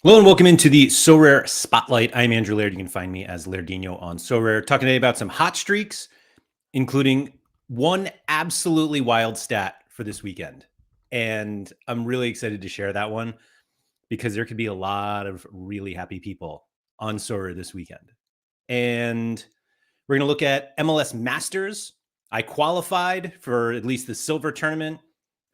Hello and welcome into the Sorare Spotlight. I'm Andrew Laird. You can find me as Lairdino on Sorare. Talking today about some hot streaks, including one absolutely wild stat for this weekend. And I'm really excited to share that one because there could be a lot of really happy people on Sorare this weekend. And we're going to look at MLS Masters. I qualified for at least the silver tournament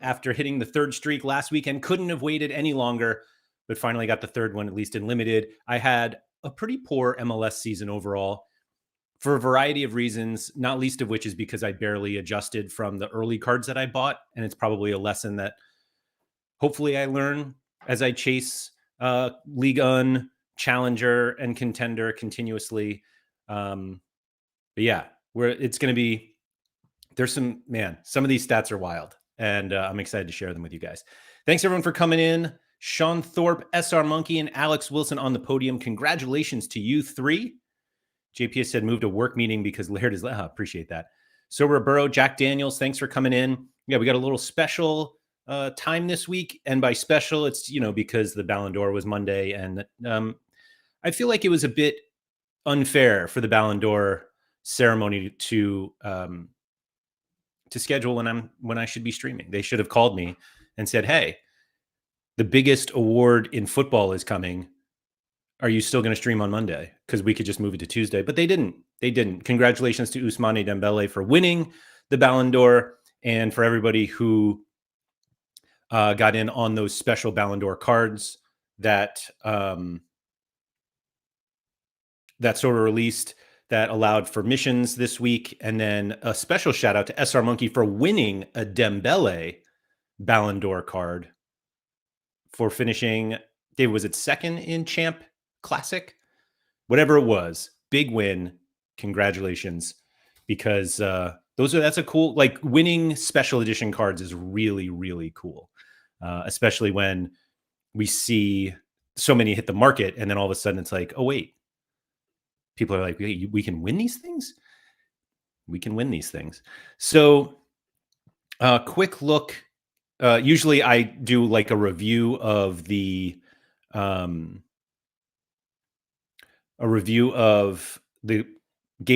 after hitting the third streak last weekend. Couldn't have waited any longer, but finally got the third one, at least in limited. I had a pretty poor MLS season overall for a variety of reasons, not least of which is because I barely adjusted from the early cards that I bought. And it's probably a lesson that hopefully I learn as I chase Liga, Challenger, and Contender continuously. But yeah, it's going to be, there's some of these stats are wild, and I'm excited to share them with you guys. Thanks everyone for coming in. Sean Thorpe, SR Monkey, and Alex Wilson on the podium. Congratulations to you three. JP said moved to work meeting because Laird is, appreciate that. So Roberto, Jack Daniels, thanks for coming in. Yeah, we got a little special time this week. And by special, it's, because the Ballon d'Or was Monday. And I feel like it was a bit unfair for the Ballon d'Or ceremony to schedule when I should be streaming. They should have called me and said, hey, the biggest award in football is coming. Are you still going to stream on Monday? Because we could just move it to Tuesday. But they didn't. Congratulations to Ousmane Dembele for winning the Ballon d'Or, and for everybody who got in on those special Ballon d'Or cards that that sort of released that allowed for missions this week. And then a special shout out to SR Monkey for winning a Dembele Ballon d'Or card for finishing, David, was it second in Champ Classic? Whatever it was, big win. Congratulations. Because that's a cool, like, winning special edition cards is really, really cool. Especially when we see so many hit the market and then all of a sudden it's like, oh, wait. People are like, we can win these things? We can win these things. So quick look. Usually I do like a review of the game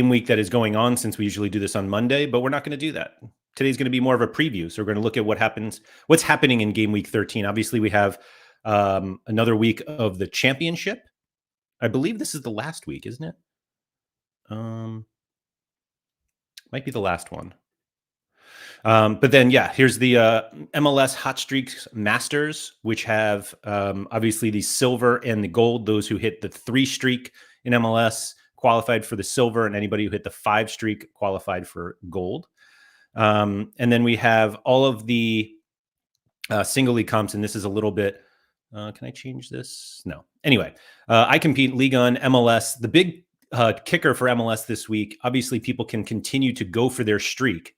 week that is going on, since we usually do this on Monday, but we're not going to do that. Today's going to be more of a preview. So we're going to look at what's happening in game week 13. Obviously we have another week of the championship. I believe this is the last week, isn't it? Might be the last one. But then, here's the MLS Hot Streaks Masters, which have obviously the silver and the gold. Those who hit the 3 streak in MLS qualified for the silver, and anybody who hit the 5 streak qualified for gold. And then we have all of the single league comps, and this is a little bit, can I change this? No. Anyway, I compete Liga and MLS. The big kicker for MLS this week, obviously people can continue to go for their streak,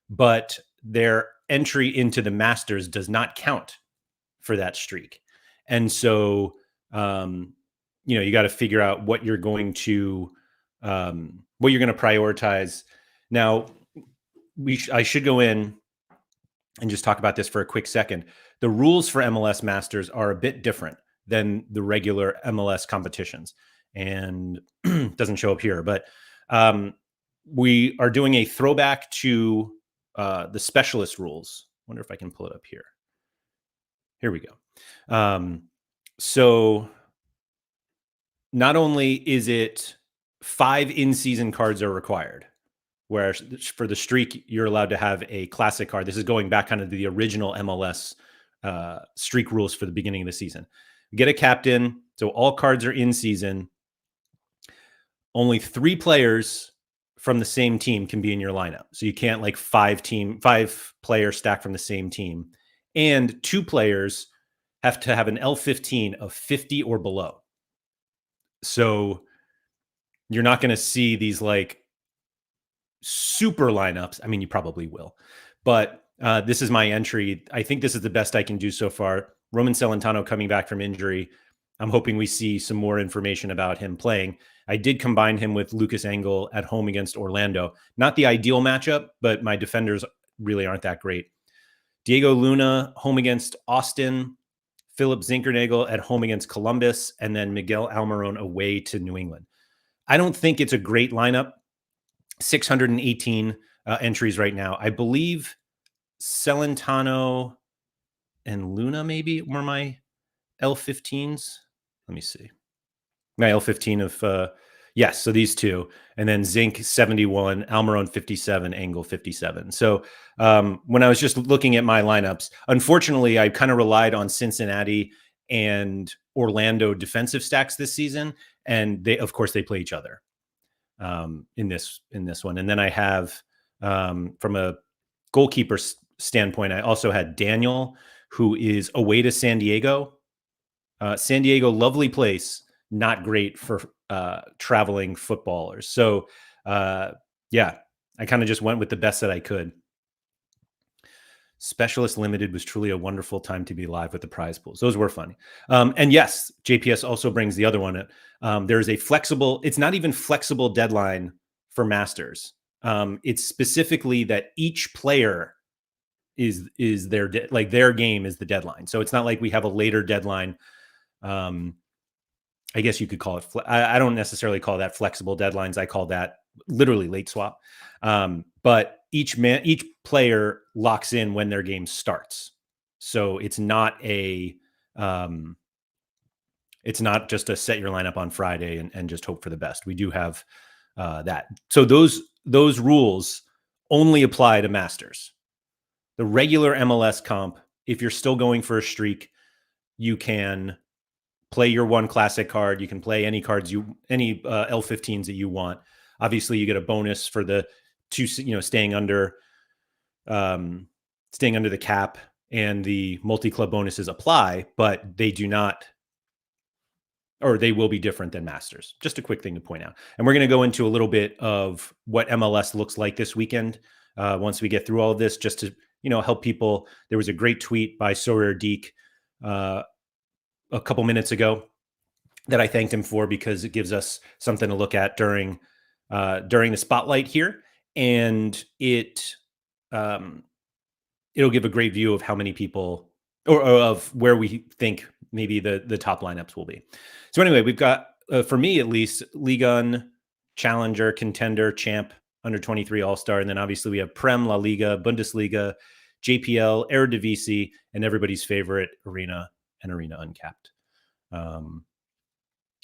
but their entry into the Masters does not count for that streak. And so, you got to figure out what you're going to prioritize. Now, I should go in and just talk about this for a quick second. The rules for MLS Masters are a bit different than the regular MLS competitions, and doesn't show up here, but we are doing a throwback to the specialist rules. Wonder if I can pull it up here. Here we go. So not only is it 5 in-season cards are required, where for the streak, you're allowed to have a classic card. This is going back kind of to the original MLS streak rules for the beginning of the season. Get a captain. So all cards are in season. Only 3 players from the same team can be in your lineup. So you can't like 5 players stacked from the same team. And 2 players have to have an L15 of 50 or below. So you're not going to see these like super lineups. I mean, you probably will, but this is my entry. I think this is the best I can do so far. Roman Celentano coming back from injury. I'm hoping we see some more information about him playing. I did combine him with Lucas Engel at home against Orlando. Not the ideal matchup, but my defenders really aren't that great. Diego Luna home against Austin. Philip Zinkernagel at home against Columbus, and then Miguel Almiron away to New England. I don't think it's a great lineup. 618 entries right now. I believe Celentano and Luna maybe were my L15s. Let me see. My L15 of yes, so these two, and then Zinc 71, Almiron 57, Angle 57. So when I was just looking at my lineups, unfortunately, I kind of relied on Cincinnati and Orlando defensive stacks this season, and they, of course, they play each other in this one. And then I have from a goalkeeper standpoint, I also had Daniel, who is away to San Diego. San Diego, lovely place, not great for traveling footballers. So, yeah, I kind of just went with the best that I could. Specialist Limited was truly a wonderful time to be live with the prize pools. Those were funny. And yes, JPS also brings the other one. There is a flexible, it's not even flexible deadline for Masters. It's specifically that each player is their, like their game is the deadline. So it's not like we have a later deadline. I guess you could call it, I don't necessarily call that flexible deadlines. I call that literally late swap. But each player locks in when their game starts. So it's not it's not just a set your lineup on Friday and just hope for the best. We do have that. So those rules only apply to Masters. The regular MLS comp, if you're still going for a streak, you can play your one classic card. You can play any cards any L15s that you want. Obviously, you get a bonus for the two, staying under the cap, and the multi-club bonuses apply, but they do not, or they will be different than Masters. Just a quick thing to point out. And we're going to go into a little bit of what MLS looks like this weekend once we get through all of this, just to help people. There was a great tweet by Sorare a couple minutes ago that I thanked him for, because it gives us something to look at during the spotlight here, and it'll give a great view of how many people, or of where we think maybe the top lineups will be. So anyway, we've got for me at least, Liga, Challenger, Contender, Champ, Under 23 All-Star, and then obviously we have Prem, La Liga, Bundesliga, JPL, Eredivisie, and everybody's favorite Arena and Arena Uncapped.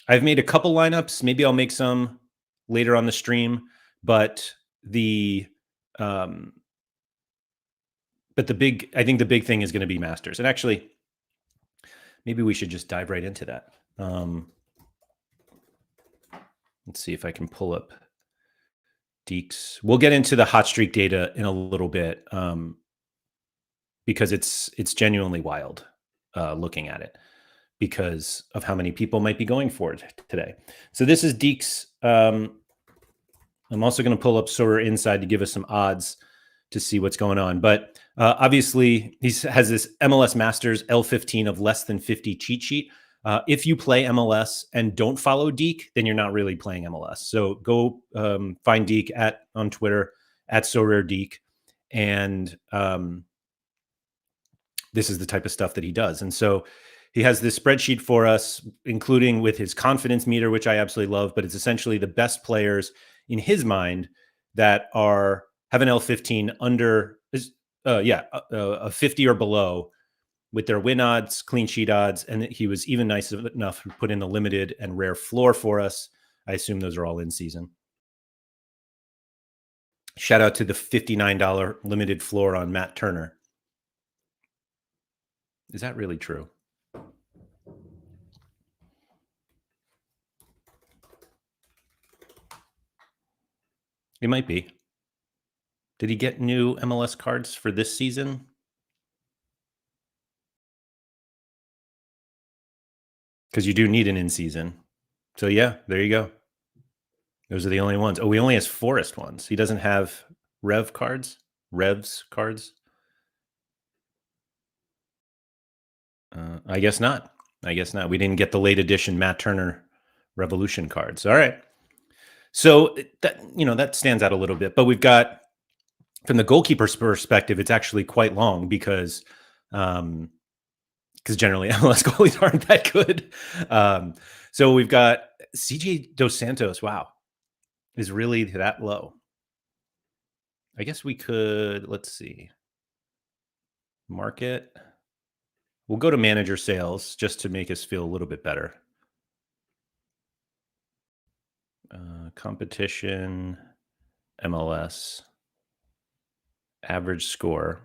I've made a couple lineups. Maybe I'll make some later on the stream, but I think the big thing is going to be Masters. And actually, maybe we should just dive right into that. Let's see if I can pull up Deeks. We'll get into the hot streak data in a little bit, because it's genuinely wild looking at it, because of how many people might be going for it today. So this is Deeks. I'm also going to pull up Sorare Inside to give us some odds to see what's going on. But obviously, he has this MLS Masters L15 of less than 50 cheat sheet. If you play MLS and don't follow Deke, then you're not really playing MLS. So go find Deke on Twitter at Sorare Deke, and this is the type of stuff that he does. And so he has this spreadsheet for us, including with his confidence meter, which I absolutely love. But it's essentially the best players in his mind that have an L15 under a 50 or below, with their win odds, clean sheet odds, and he was even nice enough to put in the limited and rare floor for us. I assume those are all in season. Shout out to the $59 limited floor on Matt Turner. Is that really true? It might be. Did he get new MLS cards for this season? Because you do need an in-season. So yeah, there you go. Those are the only ones. Oh, he only has Forest ones. He doesn't have Revs cards. I guess not. We didn't get the late edition Matt Turner Revolution cards. All right. So that stands out a little bit. But we've got, from the goalkeeper's perspective, it's actually quite long, because because generally MLS goalies aren't that good. So we've got CJ Dos Santos. Wow, is really that low? I guess we could. Let's see. Market. We'll go to manager sales just to make us feel a little bit better. Competition, MLS, average score.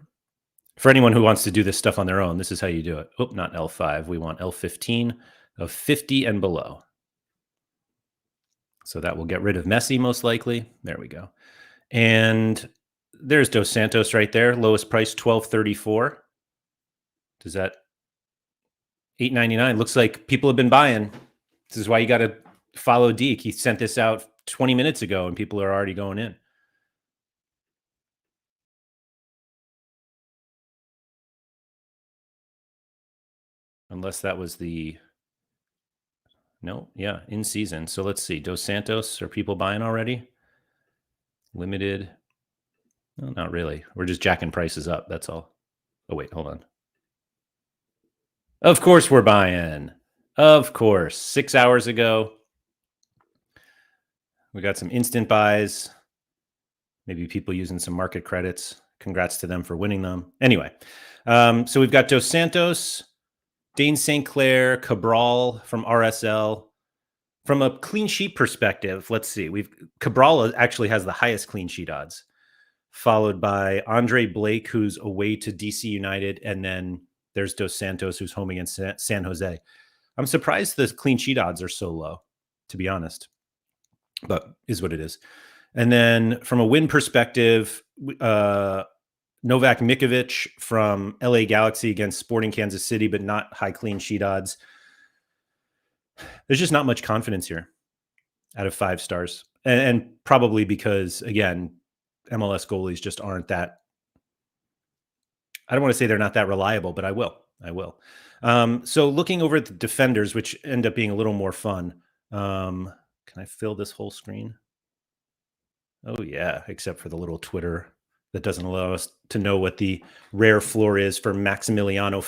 For anyone who wants to do this stuff on their own, this is how you do it. Oh, not L5. We want L15 of 50 and below. So that will get rid of Messi most likely. There we go. And there's Dos Santos right there. Lowest price, $12.34. Does that $8.99? Looks like people have been buying. This is why you got to follow Deke. He sent this out 20 minutes ago and people are already going in. Unless that was the... No, yeah, in season. So let's see. Dos Santos, are people buying already? Limited. No, not really. We're just jacking prices up. That's all. Oh, wait, hold on. Of course we're buying. Of course. 6 hours ago. We got some instant buys. Maybe people using some market credits. Congrats to them for winning them. Anyway, so we've got Dos Santos, Dane St. Clair, Cabral from RSL. From a clean sheet perspective, let's see. Cabral actually has the highest clean sheet odds, followed by Andre Blake, who's away to DC United, and then there's Dos Santos, who's home against San Jose. I'm surprised the clean sheet odds are so low, to be honest, but is what it is. And then from a win perspective, Novak Mikovic from LA Galaxy against Sporting Kansas City, but not high clean sheet odds. There's just not much confidence here out of 5 stars. And probably because, again, MLS goalies just aren't that... I don't want to say they're not that reliable, but I will. So looking over at the defenders, which end up being a little more fun. Can I fill this whole screen? Oh, yeah, except for the little Twitter that doesn't allow us to know what the rare floor is for Maximiliano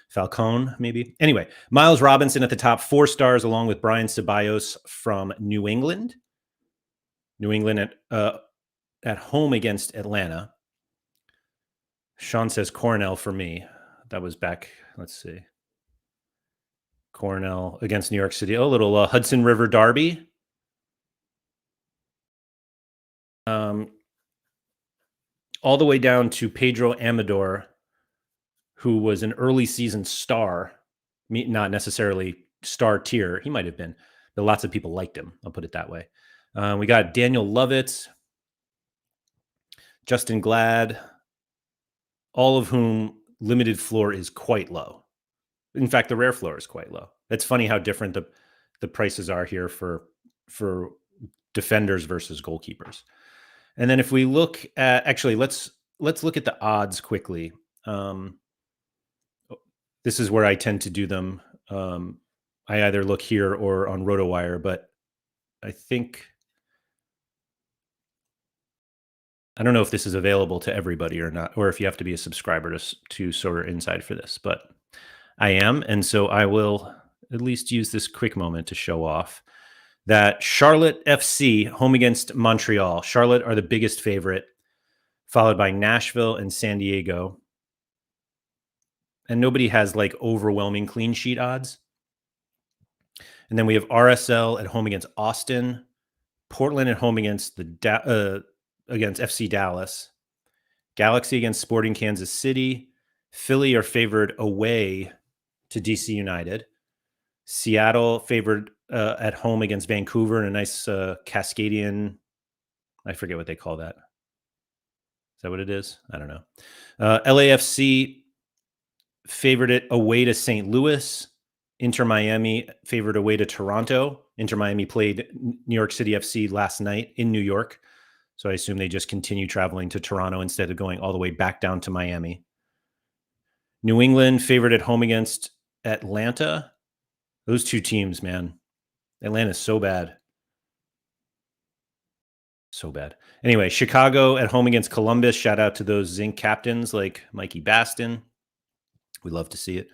Falcone, maybe. Anyway, Miles Robinson at the top, 4 stars, along with Brian Ceballos from New England. New England at home against Atlanta. Sean says Cornell for me. That was back, let's see. Cornell against New York City. Oh, a little Hudson River Derby. All the way down to Pedro Amador, who was an early season star, not necessarily star tier. He might have been, but lots of people liked him. I'll put it that way. We got Daniel Lovitz, Justin Glad, all of whom limited floor is quite low. In fact, the rare floor is quite low. It's funny how different the prices are here for defenders versus goalkeepers. And then if we look at, actually, let's look at the odds quickly. This is where I tend to do them. I either look here or on RotoWire, but I think, I don't know if this is available to everybody or not, or if you have to be a subscriber to Sorare Inside for this, but I am. And so I will at least use this quick moment to show off that Charlotte FC home against Montreal. Charlotte are the biggest favorite, followed by Nashville and San Diego. And nobody has like overwhelming clean sheet odds. And then we have RSL at home against Austin, Portland at home against against FC Dallas, Galaxy against Sporting Kansas City, Philly are favored away to DC United, Seattle favored at home against Vancouver in a nice Cascadian, I forget what they call that. Is that what it is? I don't know. LAFC favored it away to St. Louis. Inter Miami favored away to Toronto. Inter Miami played New York City FC last night in New York. So I assume they just continue traveling to Toronto instead of going all the way back down to Miami. New England favored at home against Atlanta. Those two teams, man. Atlanta's so bad. So bad. Anyway, Chicago at home against Columbus. Shout out to those Zinc captains like Mikey Baston. We love to see it.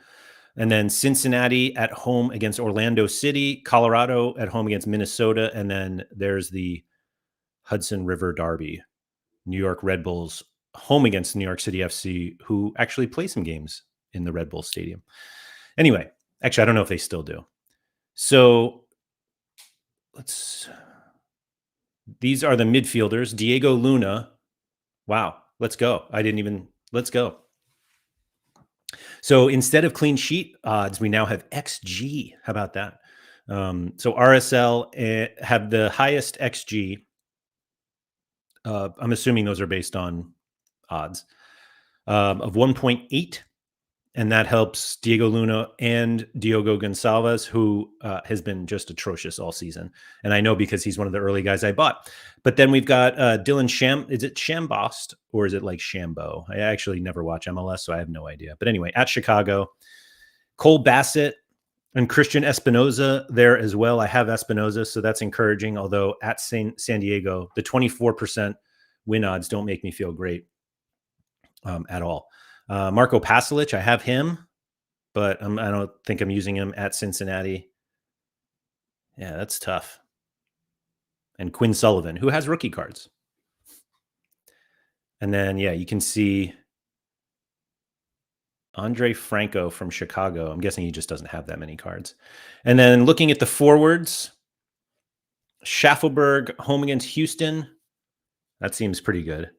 And then Cincinnati at home against Orlando City, Colorado at home against Minnesota, and then there's the Hudson River Derby, New York Red Bulls home against New York City FC, who actually play some games in the Red Bull Stadium. Anyway, actually, I don't know if they still do. So these are the midfielders. Diego Luna. Wow, let's go. Let's go. So instead of clean sheet odds, we now have XG. How about that? So RSL have the highest XG. I'm assuming those are based on odds of 1.8. And that helps Diego Luna and Diogo Gonçalves, who has been just atrocious all season. And I know because he's one of the early guys I bought. But then we've got Dylan Is it Shambost or is it like Shambo? I actually never watch MLS, so I have no idea. But anyway, at Chicago, Cole Bassett and Christian Espinoza there as well. I have Espinoza, so that's encouraging. Although at San Diego, the 24% win odds don't make me feel great at all. Marco Pasalic, I have him, but I don't think I'm using him at Cincinnati. Yeah, that's tough. And Quinn Sullivan, who has rookie cards. And then, yeah, you can see Andre Franco from Chicago. I'm guessing he just doesn't have that many cards. And then looking at the forwards, Schaffelberg home against Houston. That seems pretty good.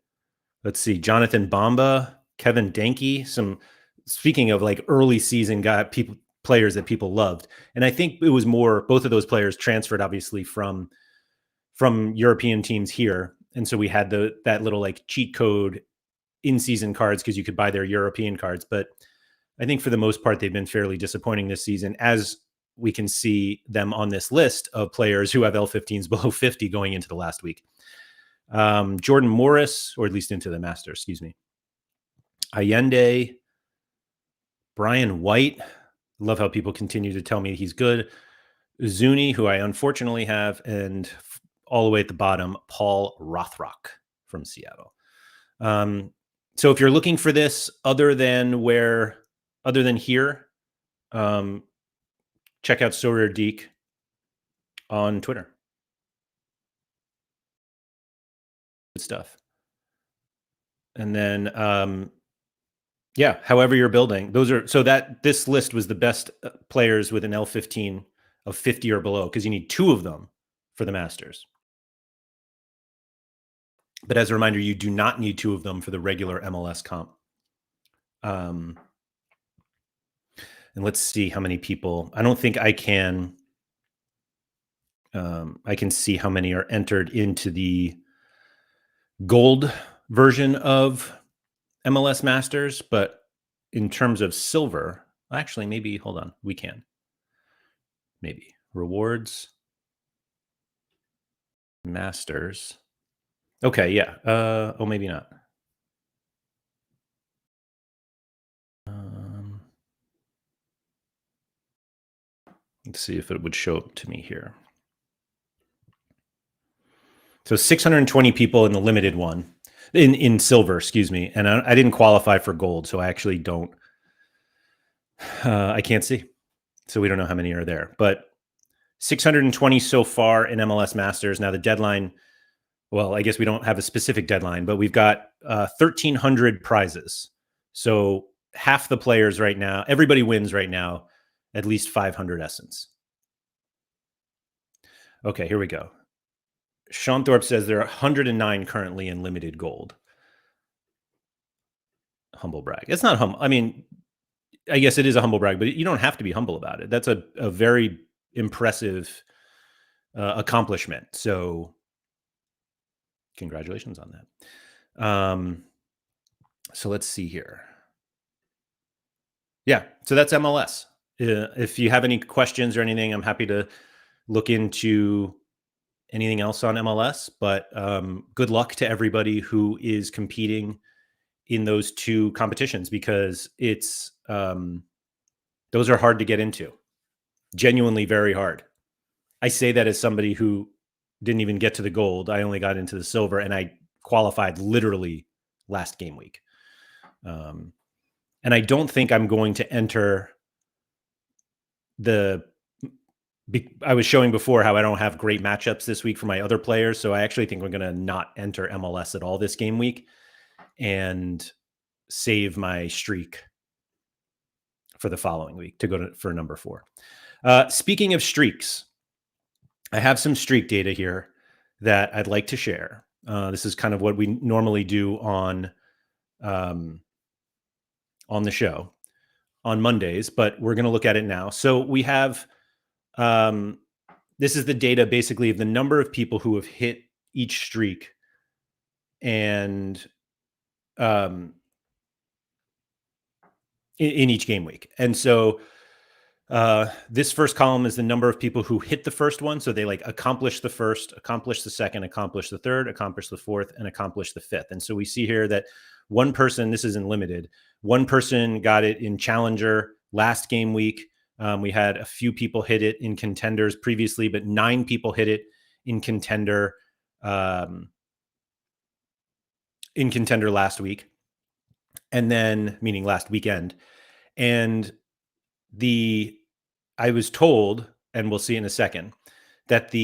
Let's see, Jonathan Bamba, Kevin Denke, speaking of like early season players that people loved. And I think it was both of those players transferred obviously from European teams here. And so we had that little like cheat code in-season cards because you could buy their European cards. But I think for the most part, they've been fairly disappointing this season, as we can see them on this list of players who have L15s below 50 going into the last week. Jordan Morris, or at least into the Masters, excuse me. Allende, Brian White. Love how people continue to tell me he's good. Zuni, who I unfortunately have, and all the way at the bottom, Paul Rothrock from Seattle. So if you're looking for this other than here, check out Sorare Deek on Twitter. Good stuff. And then, yeah, however you're building, this list was the best players with an L15 of 50 or below, because you need 2 of them for the Masters. But as a reminder, you do not need 2 of them for the regular MLS comp. And let's see how many people. I don't think I can. I can see how many are entered into the gold version of MLS Masters, but in terms of silver, actually, maybe, hold on, we can. Maybe. Rewards. Masters. Okay, yeah. Oh, maybe not. Let's see if it would show up to me here. So 620 people in the limited one, in silver, excuse me. And I didn't qualify for gold, so I actually don't, I can't see. So we don't know how many are there. But 620 so far in MLS Masters. Now the deadline, well, I guess we don't have a specific deadline, but we've got 1,300 prizes. So half the players right now, everybody wins right now, at least 500 essence. Okay, here we go. Sean Thorpe says there are 109 currently in limited gold. Humble brag. It's not humble. I mean, I guess it is a humble brag, but you don't have to be humble about it. That's a very impressive accomplishment. So congratulations on that. So let's see here. Yeah, so that's MLS. If you have any questions or anything, I'm happy to look into anything else on MLS. But good luck to everybody who is competing in those 2 competitions, because it's those are hard to get into. Genuinely very hard. I say that as somebody who didn't even get to the gold. I only got into the silver, and I qualified literally last game week. And I don't think I'm going to enter the I was showing before how I don't have great matchups this week for my other players. So I actually think we're going to not enter MLS at all this game week and save my streak for the following week to go for number 4. Speaking of streaks, I have some streak data here that I'd like to share. This is kind of what we normally do on the show on Mondays, but we're going to look at it now. So we have this is the data basically of the number of people who have hit each streak and in each game week. And so this first column is the number of people who hit the first one. So they like accomplish the first, accomplish the second, accomplish the third, accomplish the fourth, and accomplish the fifth. And so we see here that one person, this isn't limited, one person got it in Challenger last game week. We had a few people hit it in Contenders previously, but 9 people hit it in Contender last week. And then, meaning last weekend. And I was told, and we'll see in a second, that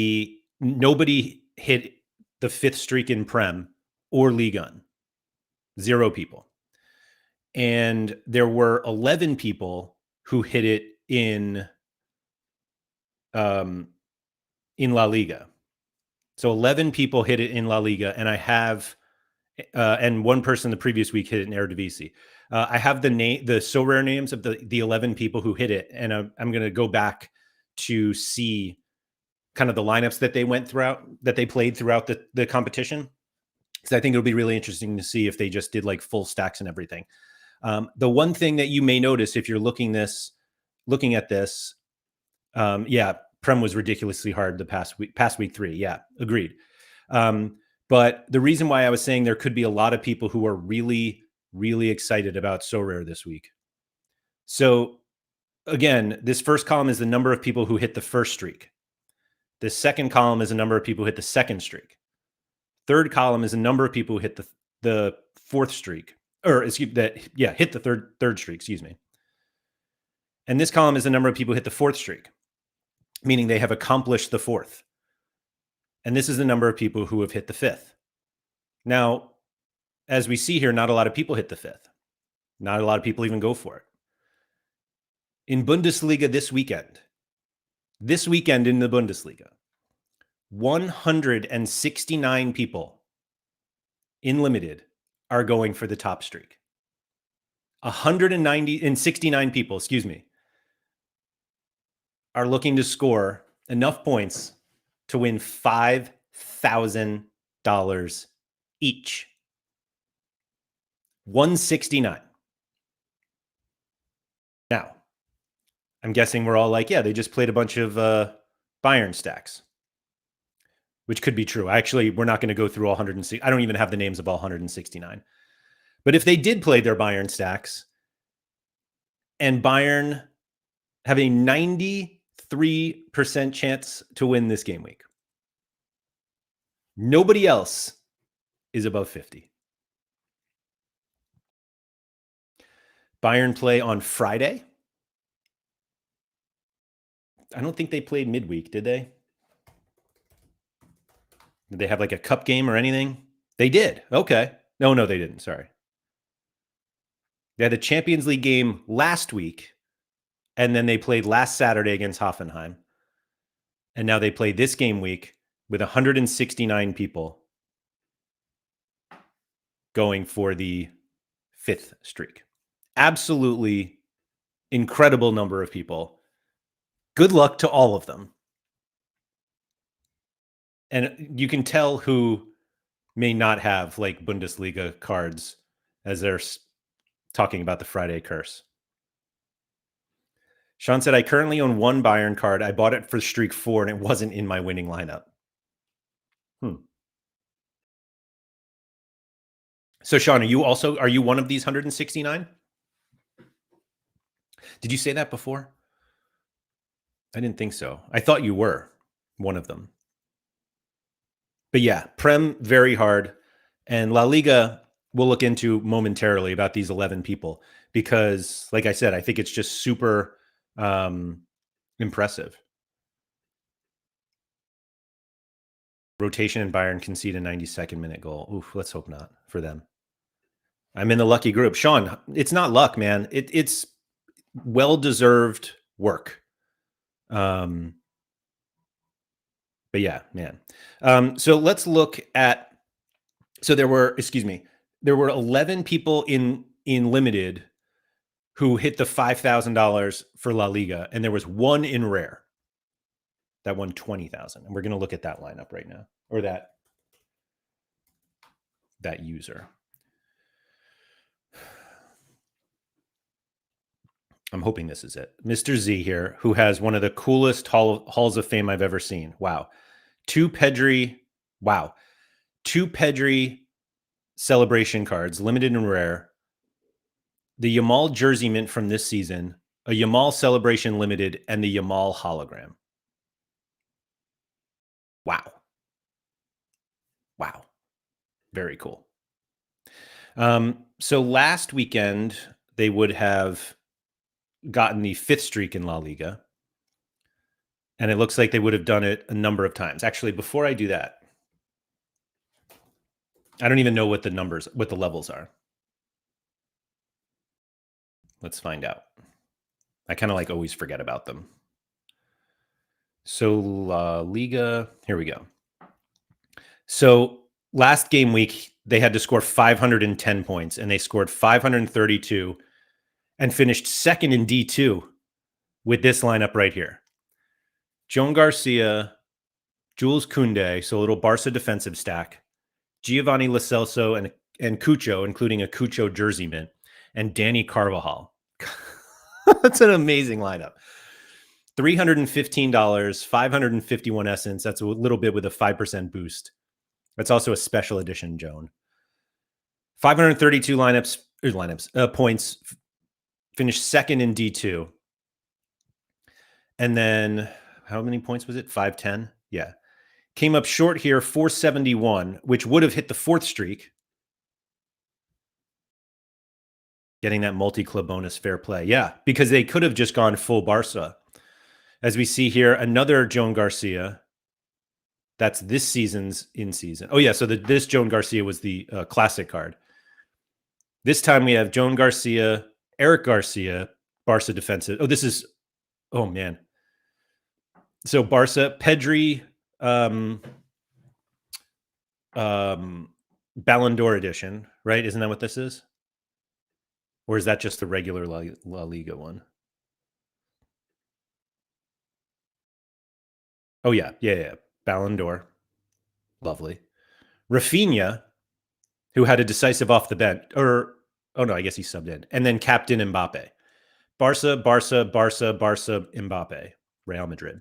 nobody hit the 5th streak in Prem or Liga. 0 people. And there were 11 people who hit it in La Liga. So 11 people hit it in La Liga, and I have and one person the previous week hit it in Eredivisie. I have the Sorare names of the 11 people who hit it, and I'm going to go back to see kind of the lineups that they played throughout the competition. Because I think it'll be really interesting to see if they just did like full stacks and everything. The one thing that you may notice if you're looking at this, Prem was ridiculously hard the past week 3. Yeah, agreed. But the reason why I was saying there could be a lot of people who are really, really excited about Sorare this week. So again, this first column is the number of people who hit the first streak. The second column is the number of people who hit the second streak. Third column is a number of people who hit the 4th streak, or hit the third streak, excuse me. And this column is the number of people who hit the 4th streak, meaning they have accomplished the 4th. And this is the number of people who have hit the 5th. Now, as we see here, not a lot of people hit the 5th. Not a lot of people even go for it. In Bundesliga this weekend in the Bundesliga, 169 people in limited are going for the top streak. 169 people, are looking to score enough points to win $5,000 each. 169. Now, I'm guessing we're all like, yeah, they just played a bunch of Bayern stacks, which could be true. We're not going to go through all 160. I don't even have the names of all 169. But if they did play their Bayern stacks and Bayern have a 93% chance to win this game week, nobody else is above 50. Bayern play on Friday. I don't think they played midweek, did they? Did they have like a cup game or anything? They did. Okay. No, they didn't. Sorry. They had a Champions League game last week, and then they played last Saturday against Hoffenheim. And now they play this game week with 169 people going for the 5th streak. Absolutely incredible number of people. Good luck to all of them. And you can tell who may not have like Bundesliga cards as they're talking about the Friday curse. Sean said, I currently own 1 Bayern card. I bought it for streak 4 and it wasn't in my winning lineup. So Sean, are you one of these 169? Did you say that before? I didn't think so. I thought you were one of them. But yeah, Prem, very hard. And La Liga, we'll look into momentarily about these 11 people because, like I said, I think it's just super impressive. Rotation and Bayern concede a 92nd minute goal. Oof, let's hope not for them. I'm in the lucky group. Sean, it's not luck, man. It's well-deserved work. But yeah, man. So let's look at, so there were 11 people in limited who hit the $5,000 for La Liga, and there was one in rare that won 20,000. And we're going to look at that lineup right now, or that user. I'm hoping this is it. Mr. Z here, who has one of the coolest halls of fame I've ever seen. Wow. Two Pedri celebration cards, limited and rare. The Yamal jersey mint from this season, a Yamal celebration limited, and the Yamal hologram. Wow. Very cool. So last weekend, they would have gotten the 5th streak in La Liga. And it looks like they would have done it a number of times. Actually, before I do that, I don't even know what the levels are. Let's find out. I kind of always forget about them. So La Liga, here we go. So last game week, they had to score 510 points, and they scored 532 and finished second in D2 with this lineup right here. Joan Garcia, Jules Koundé, so a little Barca defensive stack, Giovanni Lo Celso and Cucho, including a Cucho jersey mint, and Danny Carvajal. That's an amazing lineup. $315, 551 essence. That's a little bit with a 5% boost. That's also a special edition, Joan. 532 points, finished second in D2. And then how many points was it? 510? Yeah. Came up short here, 471, which would have hit the 4th streak. Getting that multi-club bonus, fair play. Yeah, because they could have just gone full Barca. As we see here, another Joan Garcia. That's this season's in-season. Oh, yeah, so this Joan Garcia was the classic card. This time we have Joan Garcia, Eric Garcia, Barca defensive. Oh, man. So Barca, Pedri, Ballon d'Or edition, right? Isn't that what this is? Or is that just the regular La Liga one? Oh, yeah. Ballon d'Or. Lovely. Rafinha, who had a decisive off the bench. I guess he subbed in. And then captain Mbappe. Barca, Mbappe. Real Madrid.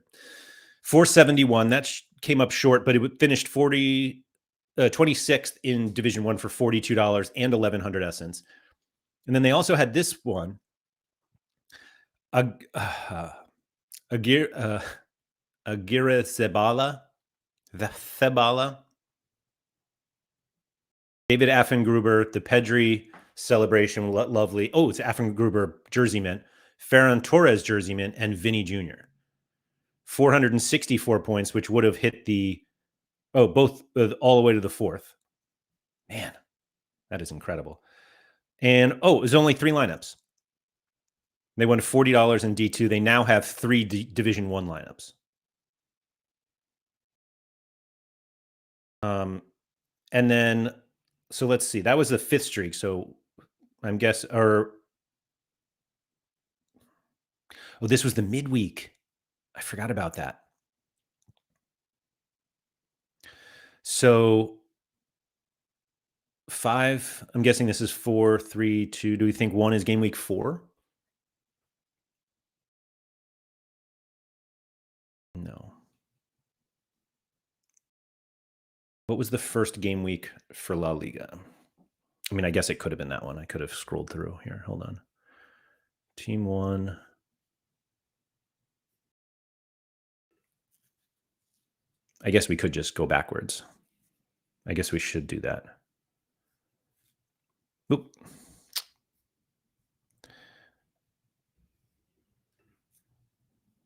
471. That came up short, but it finished 26th in Division 1 for $42 and 1,100 essence. And then they also had this one, Aguirre Zabala, David Affengruber, the Pedri celebration, lovely. Oh, it's Affengruber jersey mint, Ferran Torres jersey mint, and Vinny Jr. 464 points, which would have hit both all the way to the 4th. Man, that is incredible. And it was only 3 lineups. They won $40 in D2. They now have 3 Division 1 lineups. And then, so let's see. That was the 5th streak. So I'm guessing, this was the midweek. I forgot about that. So 5, I'm guessing this is 4, 3, 2. Do we think 1 is game week 4? No. What was the first game week for La Liga? I mean, I guess it could have been that one. I could have scrolled through here. Hold on. Team 1. I guess we could just go backwards. I guess we should do that. Oop.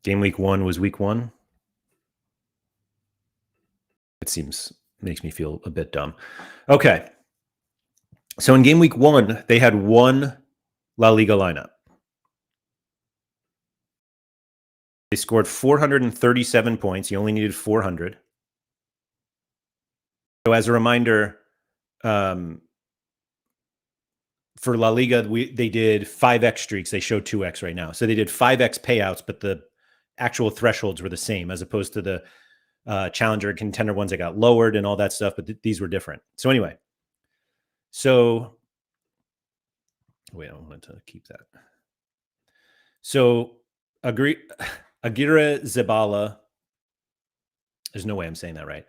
Game week 1 was week 1. It makes me feel a bit dumb. Okay. So in game week 1, they had one La Liga lineup. They scored 437 points. You only needed 400. So as a reminder, for La Liga, they did 5x streaks. They show 2x right now. So they did 5x payouts, but the actual thresholds were the same as opposed to the challenger and contender ones that got lowered and all that stuff. But these were different. So anyway, wait, I wanted to keep that. So Aguirre Zabala, there's no way I'm saying that right.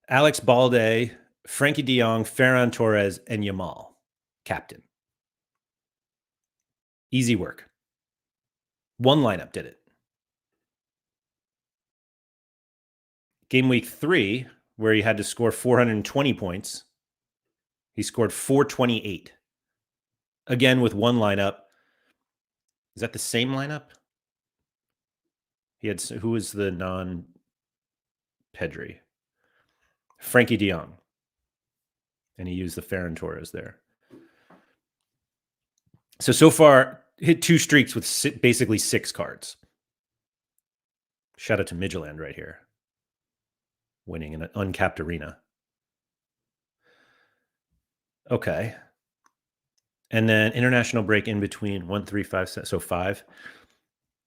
Alex Balde, Frankie de Jong, Ferran Torres, and Yamal, captain. Easy work. One lineup did it. Game week 3, where he had to score 420 points, he scored 428. Again, with one lineup. Is that the same lineup? Who was the non-Pedri? Frankie de Jong. And he used the Ferran Torres there. So far, hit 2 streaks with basically 6 cards. Shout out to Midtjylland right here. Winning in an uncapped arena. Okay. And then international break in between 1, 3, 5, 6, so 5.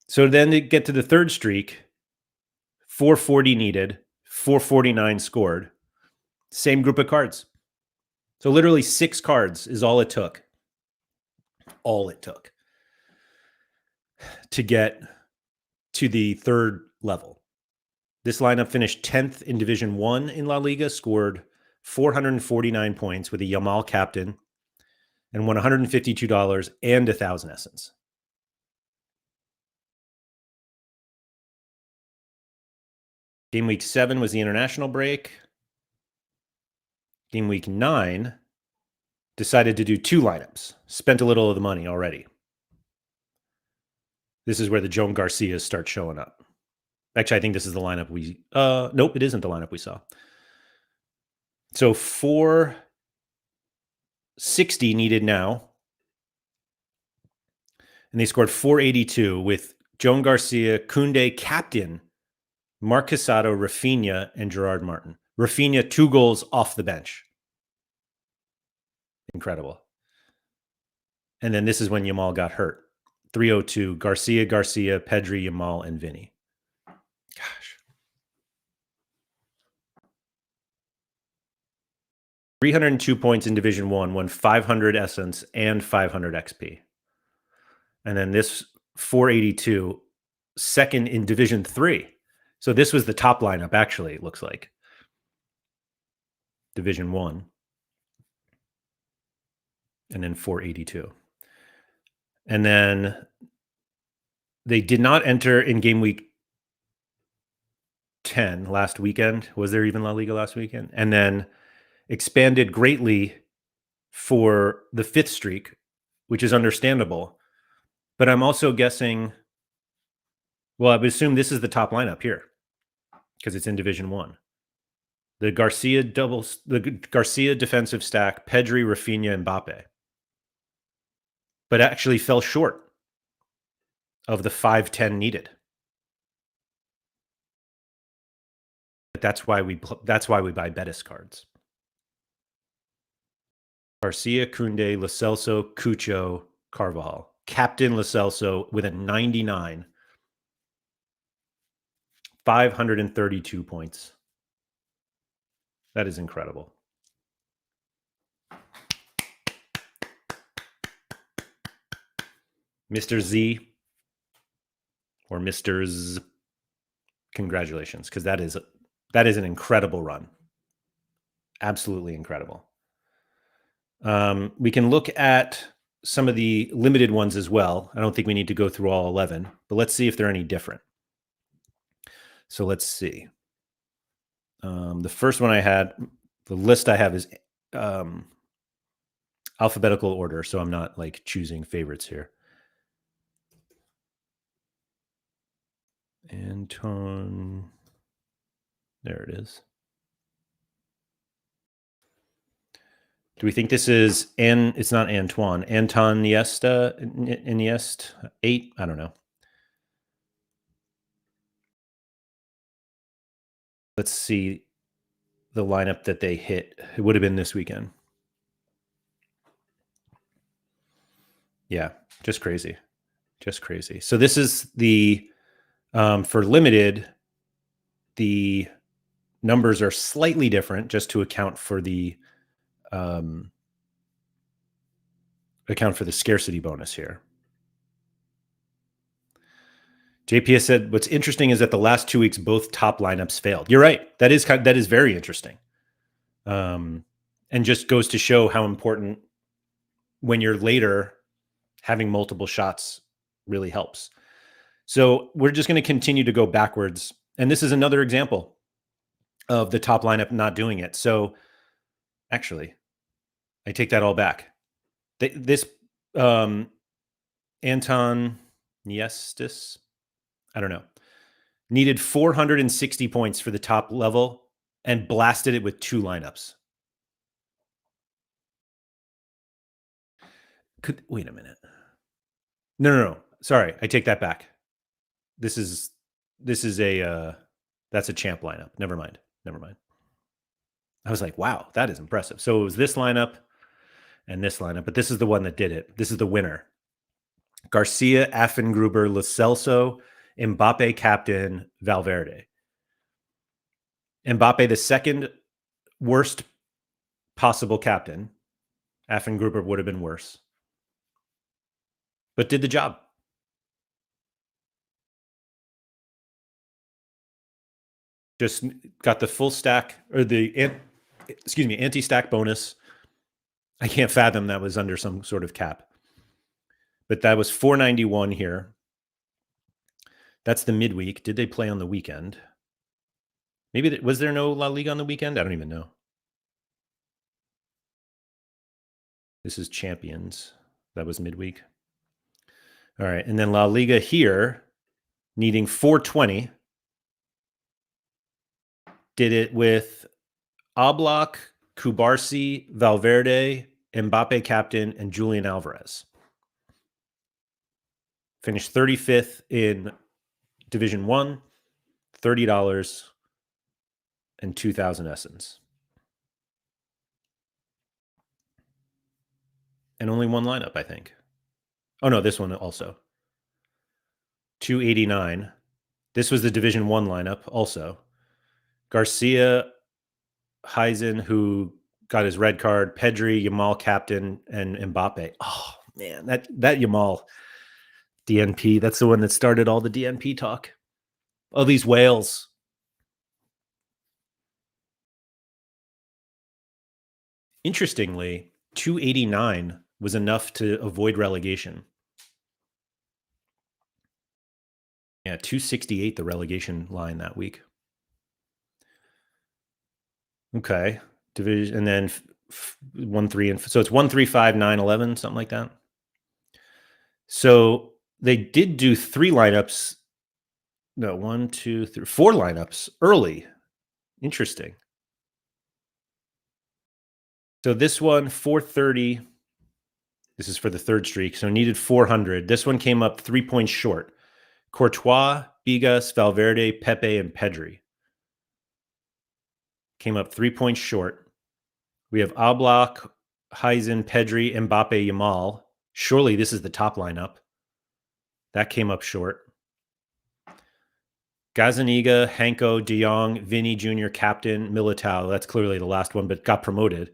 So then to get to the third streak, 440 needed, 449 scored. Same group of cards. So literally 6 cards is all it took. All it took to get to the third level. This lineup finished 10th in Division 1 in La Liga, scored 449 points with a Yamal captain, and won $152 and 1,000 essence. Game week 7 was the international break. Game week 9 decided to do 2 lineups. Spent a little of the money already. This is where the Joan Garcias start showing up. Actually, I think this is the lineup nope, it isn't the lineup we saw. So 460 needed now. And they scored 482 with Joan Garcia, Koundé, captain, Mark Casado, Rafinha, and Gerard Martin. Rafinha, 2 goals off the bench. Incredible. And then this is when Yamal got hurt. 302, Garcia, Pedri, Yamal, and Vinny. Gosh. 302 points in Division 1, won 500 essence and 500 XP. And then this 482, second in Division 3. So this was the top lineup, actually, it looks like. Division 1. And then 482. And then they did not enter in game week 10 last weekend. Was there even La Liga last weekend? And then expanded greatly for the 5th streak, which is understandable. But I'm also guessing, well, I would assume this is the top lineup here because it's in Division 1. The Garcia defensive stack, Pedri, Rafinha, Mbappe. But actually fell short of the 510 needed. But that's why we buy Betis cards. Garcia, Koundé, Lo Celso, Cucho, Carvajal. Captain Lo Celso with a 99. 532 points. That is incredible. Mr. Z or Mr. Z, congratulations, because that is an incredible run. Absolutely incredible. We can look at some of the limited ones as well. I don't think we need to go through all 11, but let's see if they're any different. So let's see. The first one I had, the list I have is alphabetical order, so I'm not like choosing favorites here. Anton, there it is. Do we think this is it's not Antoine, Anton Iniesta 8? I don't know. Let's see the lineup that they hit. It would have been this weekend. Yeah, just crazy. Just crazy. So this is the for limited, the numbers are slightly different just to account for the scarcity bonus here. JPS said, what's interesting is that the last 2 weeks, both top lineups failed. You're right. That is very interesting. And just goes to show how important when you're later, having multiple shots really helps. So we're just going to continue to go backwards. And this is another example of the top lineup not doing it. So actually, I take that all back. This Anton Niestis, I don't know, needed 460 points for the top level and blasted it with 2 lineups. Wait a minute. No. Sorry, I take that back. This is a that's a champ lineup. Never mind. I was like, wow, that is impressive. So it was this lineup and this lineup, but this is the one that did it. This is the winner. Garcia, Affengruber, Lo Celso, Mbappe captain, Valverde. Mbappe, the second worst possible captain. Affengruber would have been worse, but did the job. Just got the full stack or the anti-stack bonus. I can't fathom that was under some sort of cap, but that was 491 here. That's the midweek. Did they play on the weekend? Maybe was there no La Liga on the weekend? I don't even know. This is champions. That was midweek. All right. And then La Liga here, needing 420. Did it with Oblak, Kubarsi, Valverde, Mbappe captain, and Julian Alvarez. Finished 35th in Division 1, $30 and 2,000 essence. And only one lineup, I think. Oh, no, this one also. 289. This was the Division 1 lineup also. Garcia, Heisen, who got his red card, Pedri, Yamal captain, and Mbappe. Oh, man, that Yamal DNP, that's the one that started all the DNP talk. Oh, these whales. Interestingly, 289 was enough to avoid relegation. Yeah, 268, the relegation line that week. Okay. Division, and then 1, 3, and so it's 1, 3, 5, 9, 11, something like that. So they did do 3 lineups. No, 1, 2, 3, 4 lineups early. Interesting. So this one, 430. This is for the third streak. So needed 400. This one came up 3 points short. Courtois, Bigas, Valverde, Pepe, and Pedri came up 3 points short. We have Oblak, Heisen, Pedri, Mbappe, Yamal. Surely this is the top lineup. That came up short. Gazaniga, Hanko, De Jong, Vinny Jr., captain, Militao. That's clearly the last one, but got promoted.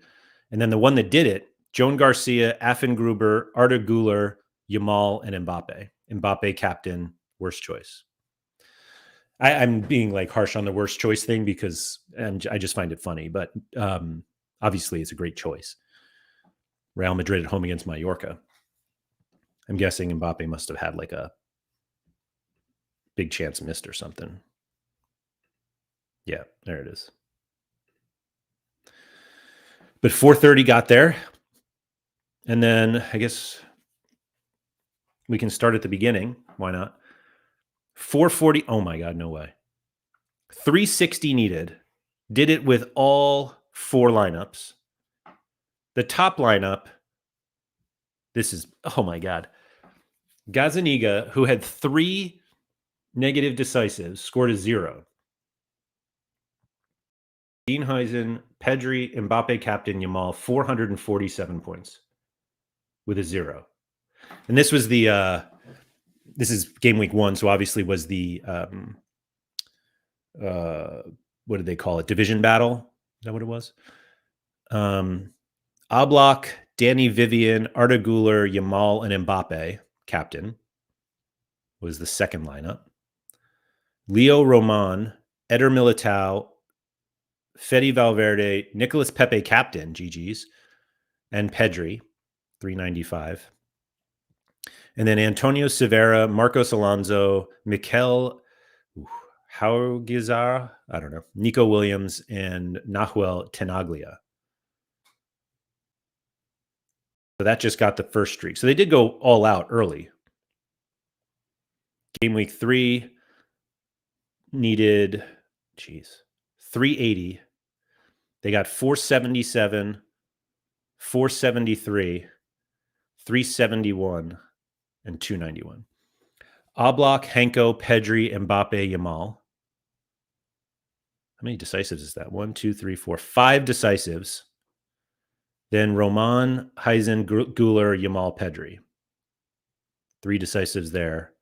And then the one that did it, Joan Garcia, Affengruber, Arda Güler, Yamal, and Mbappe. Mbappe, captain, worst choice. I'm being like harsh on the worst choice thing because I just find it funny, but obviously it's a great choice. Real Madrid at home against Mallorca. I'm guessing Mbappe must have had like a big chance missed or something. Yeah, there it is. But 430 got there. And then I guess we can start at the beginning. Why not? 440. Oh my God, no way. 360 needed. Did it with all 4 lineups. The top lineup, this is, oh my God. Gazaniga, who had 3 negative decisives, scored a 0. Dienhuisen, Pedri, Mbappe captain, Yamal, 447 points with a 0. And this was the this is game week 1, so obviously was the what did they call it? Division battle? Is that what it was? Oblak, Danny Vivian, Arda Güler, Yamal, and Mbappe, captain, was the second lineup. Leo Roman, Eder Militao, Fede Valverde, Nicolas Pepe, captain, GG's, and Pedri, 395. And then Antonio Silveira, Marcos Alonso, Mikel Haugizar, I don't know, Nico Williams, and Nahuel Tenaglia. So that just got the first streak. So they did go all out early. Game week 3 needed, 380. They got 477, 473, 371, and 291. Oblak, Henko, Pedri, Mbappe, Yamal. How many decisives is that? 1, 2, 3, 4, 5 decisives. Then Roman, Heisen, Güler, Yamal, Pedri. 3 decisives there.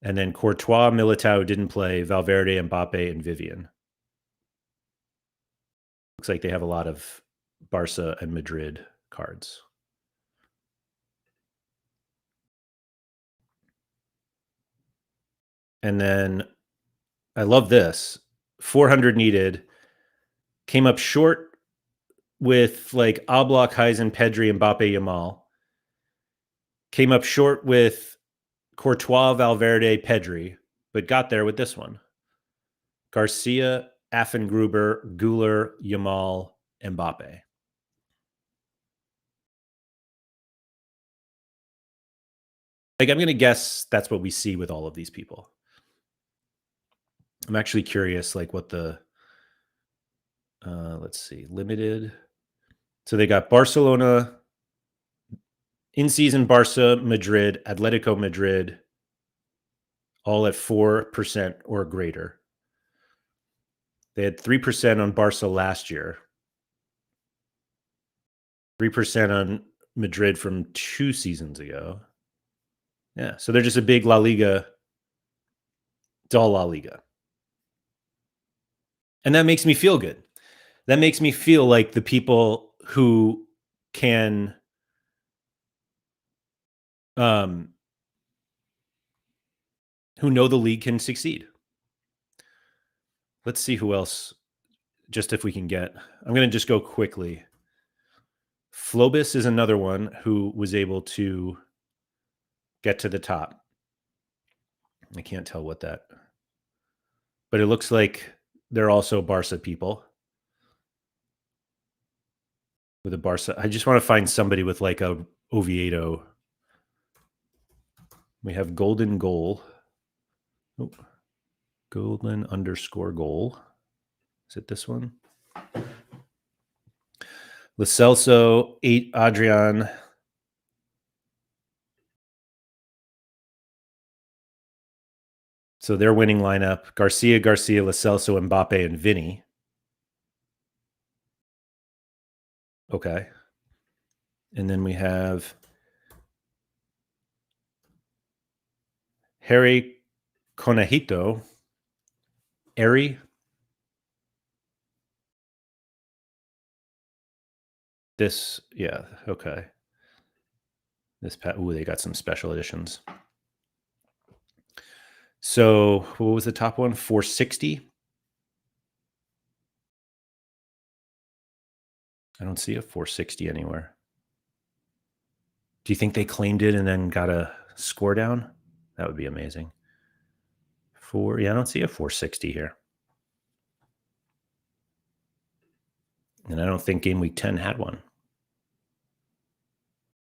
And then Courtois, Militao didn't play, Valverde, Mbappe, and Vivian. Looks like they have a lot of Barca and Madrid cards. And then I love this. 400 needed. Came up short with like Oblak, Heisen, Pedri, Mbappe, Yamal. Came up short with Courtois, Valverde, Pedri, but got there with this one. Garcia, Affengruber, Güler, Yamal, Mbappe. Like, I'm going to guess that's what we see with all of these people. I'm actually curious, like, what the, let's see, limited. So they got Barcelona, in-season Barca, Madrid, Atletico Madrid, all at 4% or greater. They had 3% on Barca last year. 3% on Madrid from 2 seasons ago. Yeah, so they're just a big La Liga. It's all La Liga. And that makes me feel good. That makes me feel like the people who can who know the league can succeed. Let's see who else, just if we can get. I'm going to just go quickly. Flobis is another one who was able to get to the top. I can't tell what that, but it looks like they're also Barca people. With a Barca, I just want to find somebody with like a Oviedo. We have Golden Goal. Oh, Golden _ goal. Is it this one? Lo Celso, 8 Adrian. So their winning lineup: Garcia, Lo Celso, Mbappe, and Vinny. Okay. And then we have Harry Conejito. Airy. This, yeah, okay. This, ooh, they got some special editions. So what was the top one? 460. I don't see a 460 anywhere. Do you think they claimed it and then got a score down? That would be amazing. Yeah, I don't see a 460 here. And I don't think game week 10 had one.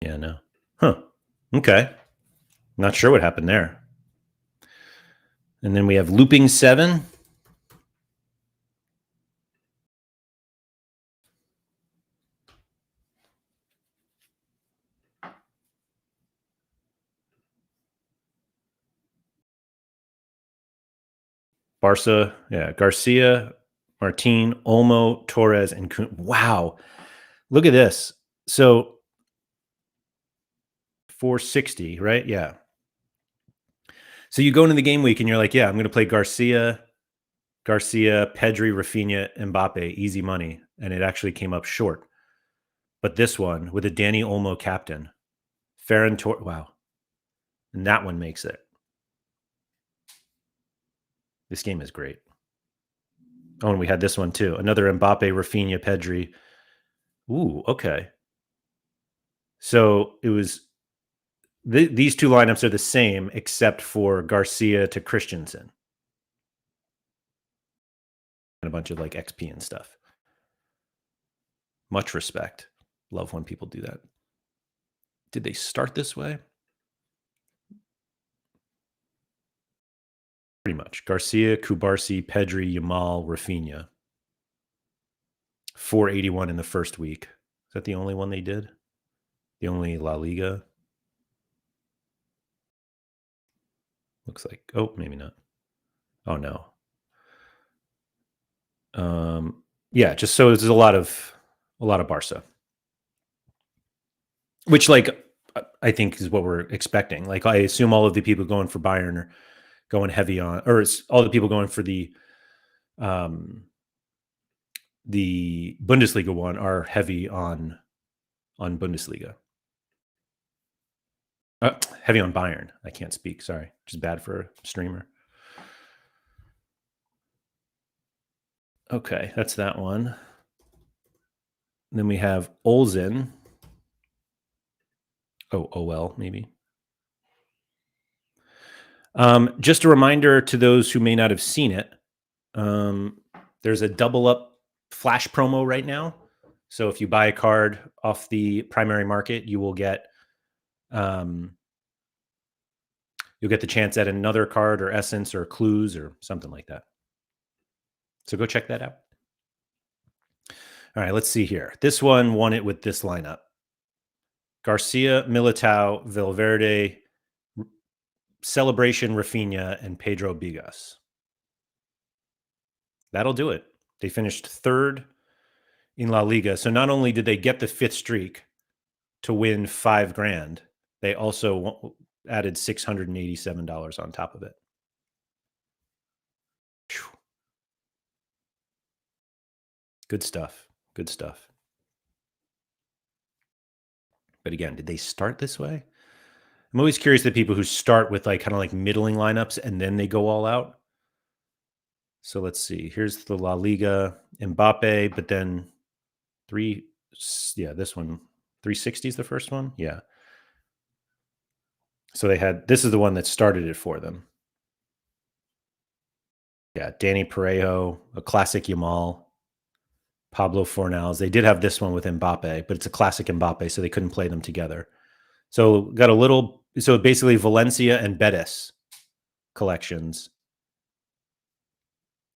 Yeah, no. Huh. Okay. Not sure what happened there. And then we have looping 7. Barca, yeah, Garcia, Martin, Olmo, Torres, and Kun. Wow. Look at this. So 460, right? Yeah. So you go into the game week and you're like, yeah, I'm going to play Garcia, Pedri, Rafinha, Mbappe, easy money. And it actually came up short. But this one with a Danny Olmo captain, Ferran Torres, wow. And that one makes it. This game is great. Oh, and we had this one too. Another Mbappe, Rafinha, Pedri. Ooh, okay. So it was these two lineups are the same except for Garcia to Christensen. And a bunch of like XP and stuff. Much respect. Love when people do that. Did they start this way? Pretty much. Garcia, Kubarsi, Pedri, Yamal, Rafinha. 481 in the first week. Is that the only one they did? The only La Liga? Looks like. Oh, maybe not. Oh no. Yeah, just so there's a lot of Barca. Which like I think is what we're expecting. Like I assume all of the people going for Bayern are going heavy on, or it's all the people going for the Bundesliga one are heavy on Bundesliga. Heavy on Bayern. I can't speak. Sorry, which is bad for a streamer. Okay, that's that one. And then we have Olsen. Oh, OL maybe. Just a reminder to those who may not have seen it. There's a double up flash promo right now. So if you buy a card off the primary market, you will get you'll get the chance at another card or essence or clues or something like that. So go check that out. All right, let's see here. This one won it with this lineup: Garcia, Militao, Valverde, Celebration, Rafinha, and Pedro Bigas. That'll do it. They finished third in La Liga. So not only did they get the 5th streak to win $5,000, they also added $687 on top of it. Whew. Good stuff. Good stuff. But again, did they start this way? I'm always curious the people who start with like kind of like middling lineups and then they go all out. So let's see. Here's the La Liga, Mbappe, but then this one, 360 is the first one. Yeah. So this is the one that started it for them. Yeah, Danny Parejo, a classic Yamal, Pablo Fornals. They did have this one with Mbappe, but it's a classic Mbappe, so they couldn't play them together. So basically Valencia and Betis collections,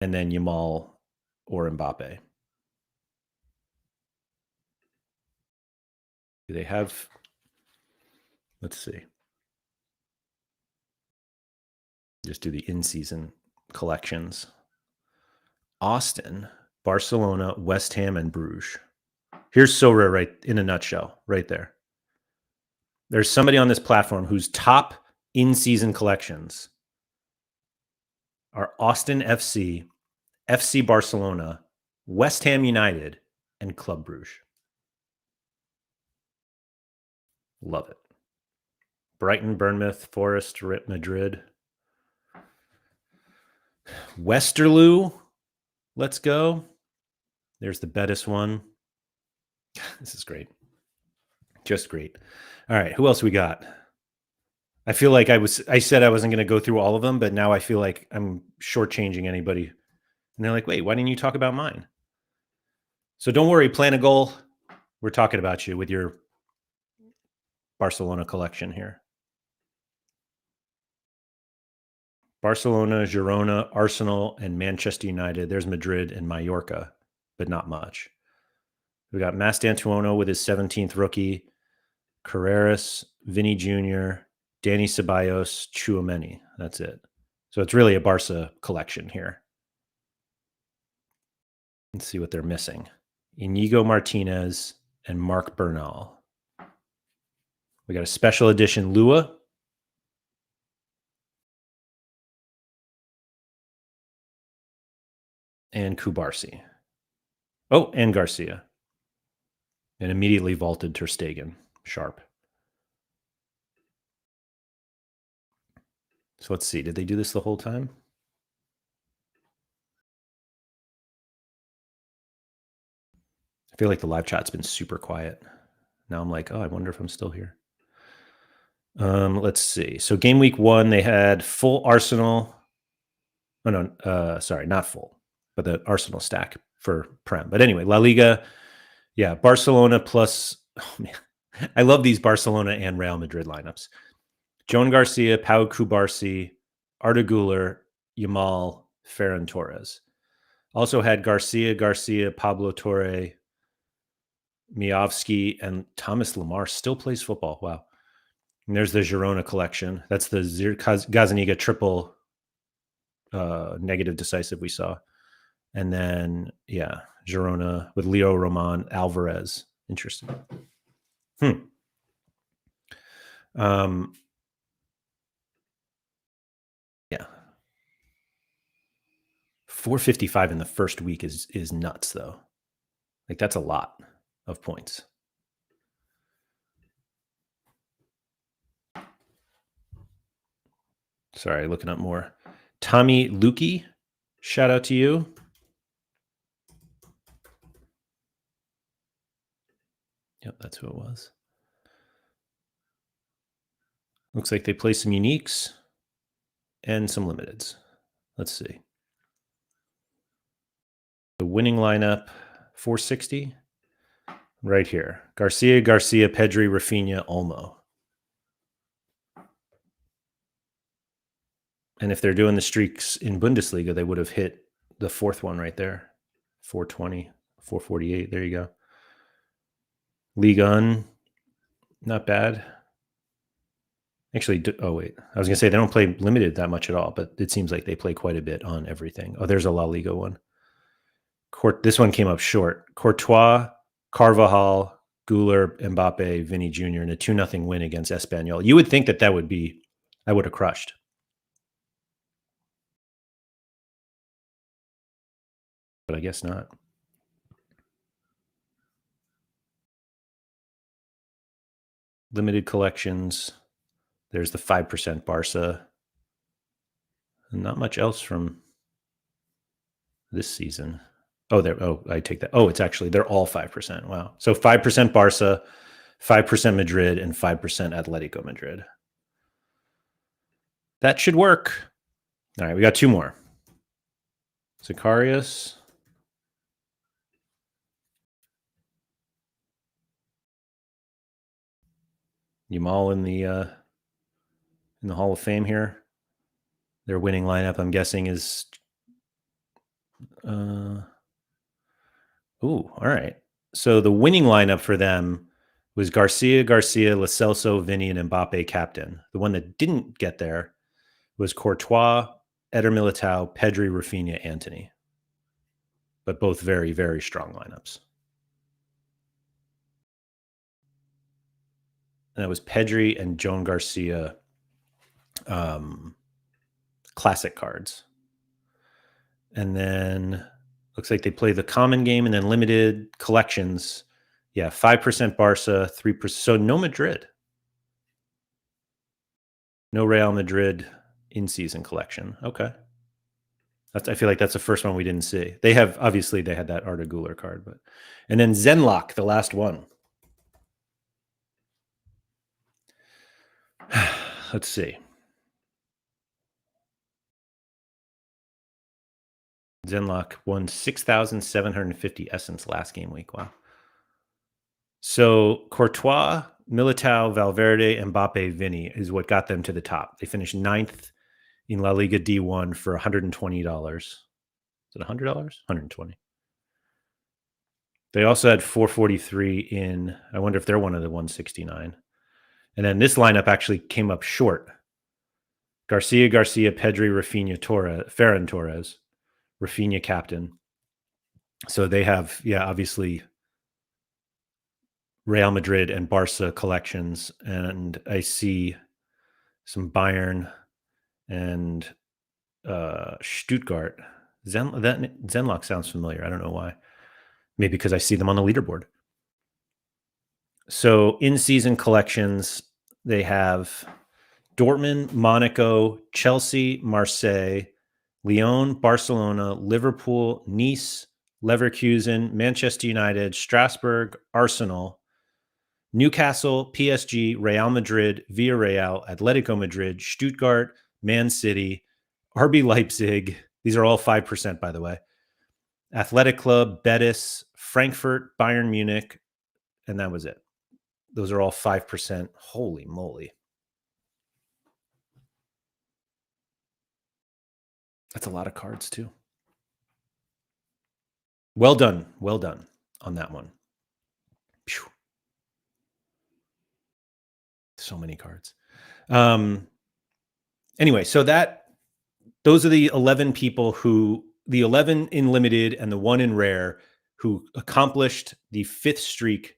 and then Yamal or Mbappe. Do they have? Let's see. Just do the in-season collections. Austin, Barcelona, West Ham, and Bruges. Here's Sorare right in a nutshell, right there. There's somebody on this platform whose top in-season collections are Austin FC, FC Barcelona, West Ham United, and Club Bruges. Love it. Brighton, Bournemouth, Forest, Madrid. Westerlo, let's go. There's the Betis one. This is great. Just great. All right, who else we got? I feel like I said I wasn't going to go through all of them, but now I feel like I'm shortchanging anybody. And they're like, wait, why didn't you talk about mine? So don't worry, plan a goal. We're talking about you with your Barcelona collection here. Barcelona, Girona, Arsenal, and Manchester United. There's Madrid and Mallorca, but not much. We got Mastantuono with his 17th rookie, Carreras, Vinny Jr., Danny Ceballos, Tchouaméni. That's it. So it's really a Barca collection here. Let's see what they're missing. Inigo Martinez and Marc Bernal. We got a special edition Lua. And Kubarsi. Oh, and Garcia. And immediately vaulted Ter Stegen. Sharp. So let's see. Did they do this the whole time? I feel like the live chat's been super quiet. Now I'm like, oh, I wonder if I'm still here. Let's see. So game week 1, they had full Arsenal. Oh, no, sorry, not full, but the Arsenal stack for Prem. But anyway, La Liga, yeah, Barcelona plus, oh man, I love these Barcelona and Real Madrid lineups. Joan Garcia, Pau Cubarsí, Arda Güler, Yamal, Ferran Torres. Also had Garcia, Pablo Torre, Miovski, and Thomas Lemar still plays football. Wow. And there's the Girona collection. That's the Gazaniga triple negative decisive we saw. And then, yeah, Girona with Leo Roman Alvarez. Interesting. Yeah. 455 in the first week is nuts, though. Like, that's a lot of points. Sorry, looking up more. Tommy Lukey, shout out to you. Yep, that's who it was. Looks like they play some uniques and some limiteds. Let's see. The winning lineup, 460. Right here. Garcia, Pedri, Rafinha, Olmo. And if they're doing the streaks in Bundesliga, they would have hit the fourth one right there. 420, 448. There you go. Liga, not bad. Actually, oh, wait. I was going to say they don't play limited that much at all, but it seems like they play quite a bit on everything. Oh, there's a La Liga one. This one came up short. Courtois, Carvajal, Güler, Mbappe, Vinny Jr. in a 2-0 win against Espanyol. You would think that would be, I would have crushed. But I guess not. Limited collections. There's the 5% Barca. And not much else from this season. Oh, I take that. Oh, it's actually, they're all 5%. Wow. So 5% Barca, 5% Madrid, and 5% Atletico Madrid. That should work. All right, we got 2 more. Zacharias. Yamal in the Hall of Fame here. Their winning lineup, I'm guessing, is all right. So the winning lineup for them was Garcia, Lo Celso, Vinny, and Mbappe captain. The one that didn't get there was Courtois, Eder Militao, Pedri, Rafinha, Antony. But both very, very strong lineups. And that was Pedri and Joan Garcia classic cards. And then looks like they play the common game and then limited collections. Yeah, 5% Barca, 3%. So no Madrid. No Real Madrid in-season collection. Okay. I feel like that's the first one we didn't see. They had that Arda Güler card, but and then Zenlock, the last one. Let's see. Zenlock won 6,750 essence last game week. Wow. So Courtois Militao, Valverde, Mbappe, Vinny is what got them to the top. They finished 9th in La Liga D1 for $120. Is it $100? 120. They also had 443 in, I wonder if they're one of the 169. And then this lineup actually came up short. Garcia, Pedri, Rafinha, Ferran Torres, Rafinha captain. So they have, obviously Real Madrid and Barca collections. And I see some Bayern and Stuttgart. Zenlock sounds familiar. I don't know why. Maybe because I see them on the leaderboard. So in-season collections, they have Dortmund, Monaco, Chelsea, Marseille, Lyon, Barcelona, Liverpool, Nice, Leverkusen, Manchester United, Strasbourg, Arsenal, Newcastle, PSG, Real Madrid, Villarreal, Atletico Madrid, Stuttgart, Man City, RB Leipzig. These are all 5%, by the way. Athletic Club, Betis, Frankfurt, Bayern Munich, and that was it. Those are all 5%. Holy moly. That's a lot of cards too. Well done on that one. Phew. So many cards. Anyway, so those are the 11 people the 11 in limited and the 1 in rare who accomplished the 5th streak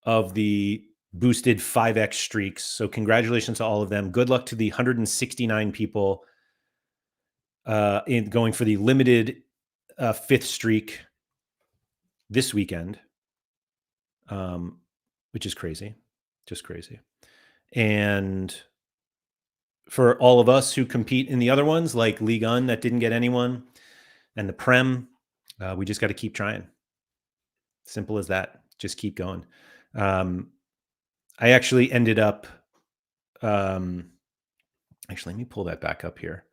of the boosted 5x streaks. So congratulations to all of them. Good luck to the 169 people in going for the limited 5th streak this weekend, which is crazy, just crazy. And for all of us who compete in the other ones, like Liga that didn't get anyone, and the Prem, we just got to keep trying. Simple as that. Just keep going. I actually ended up, actually, let me pull that back up here.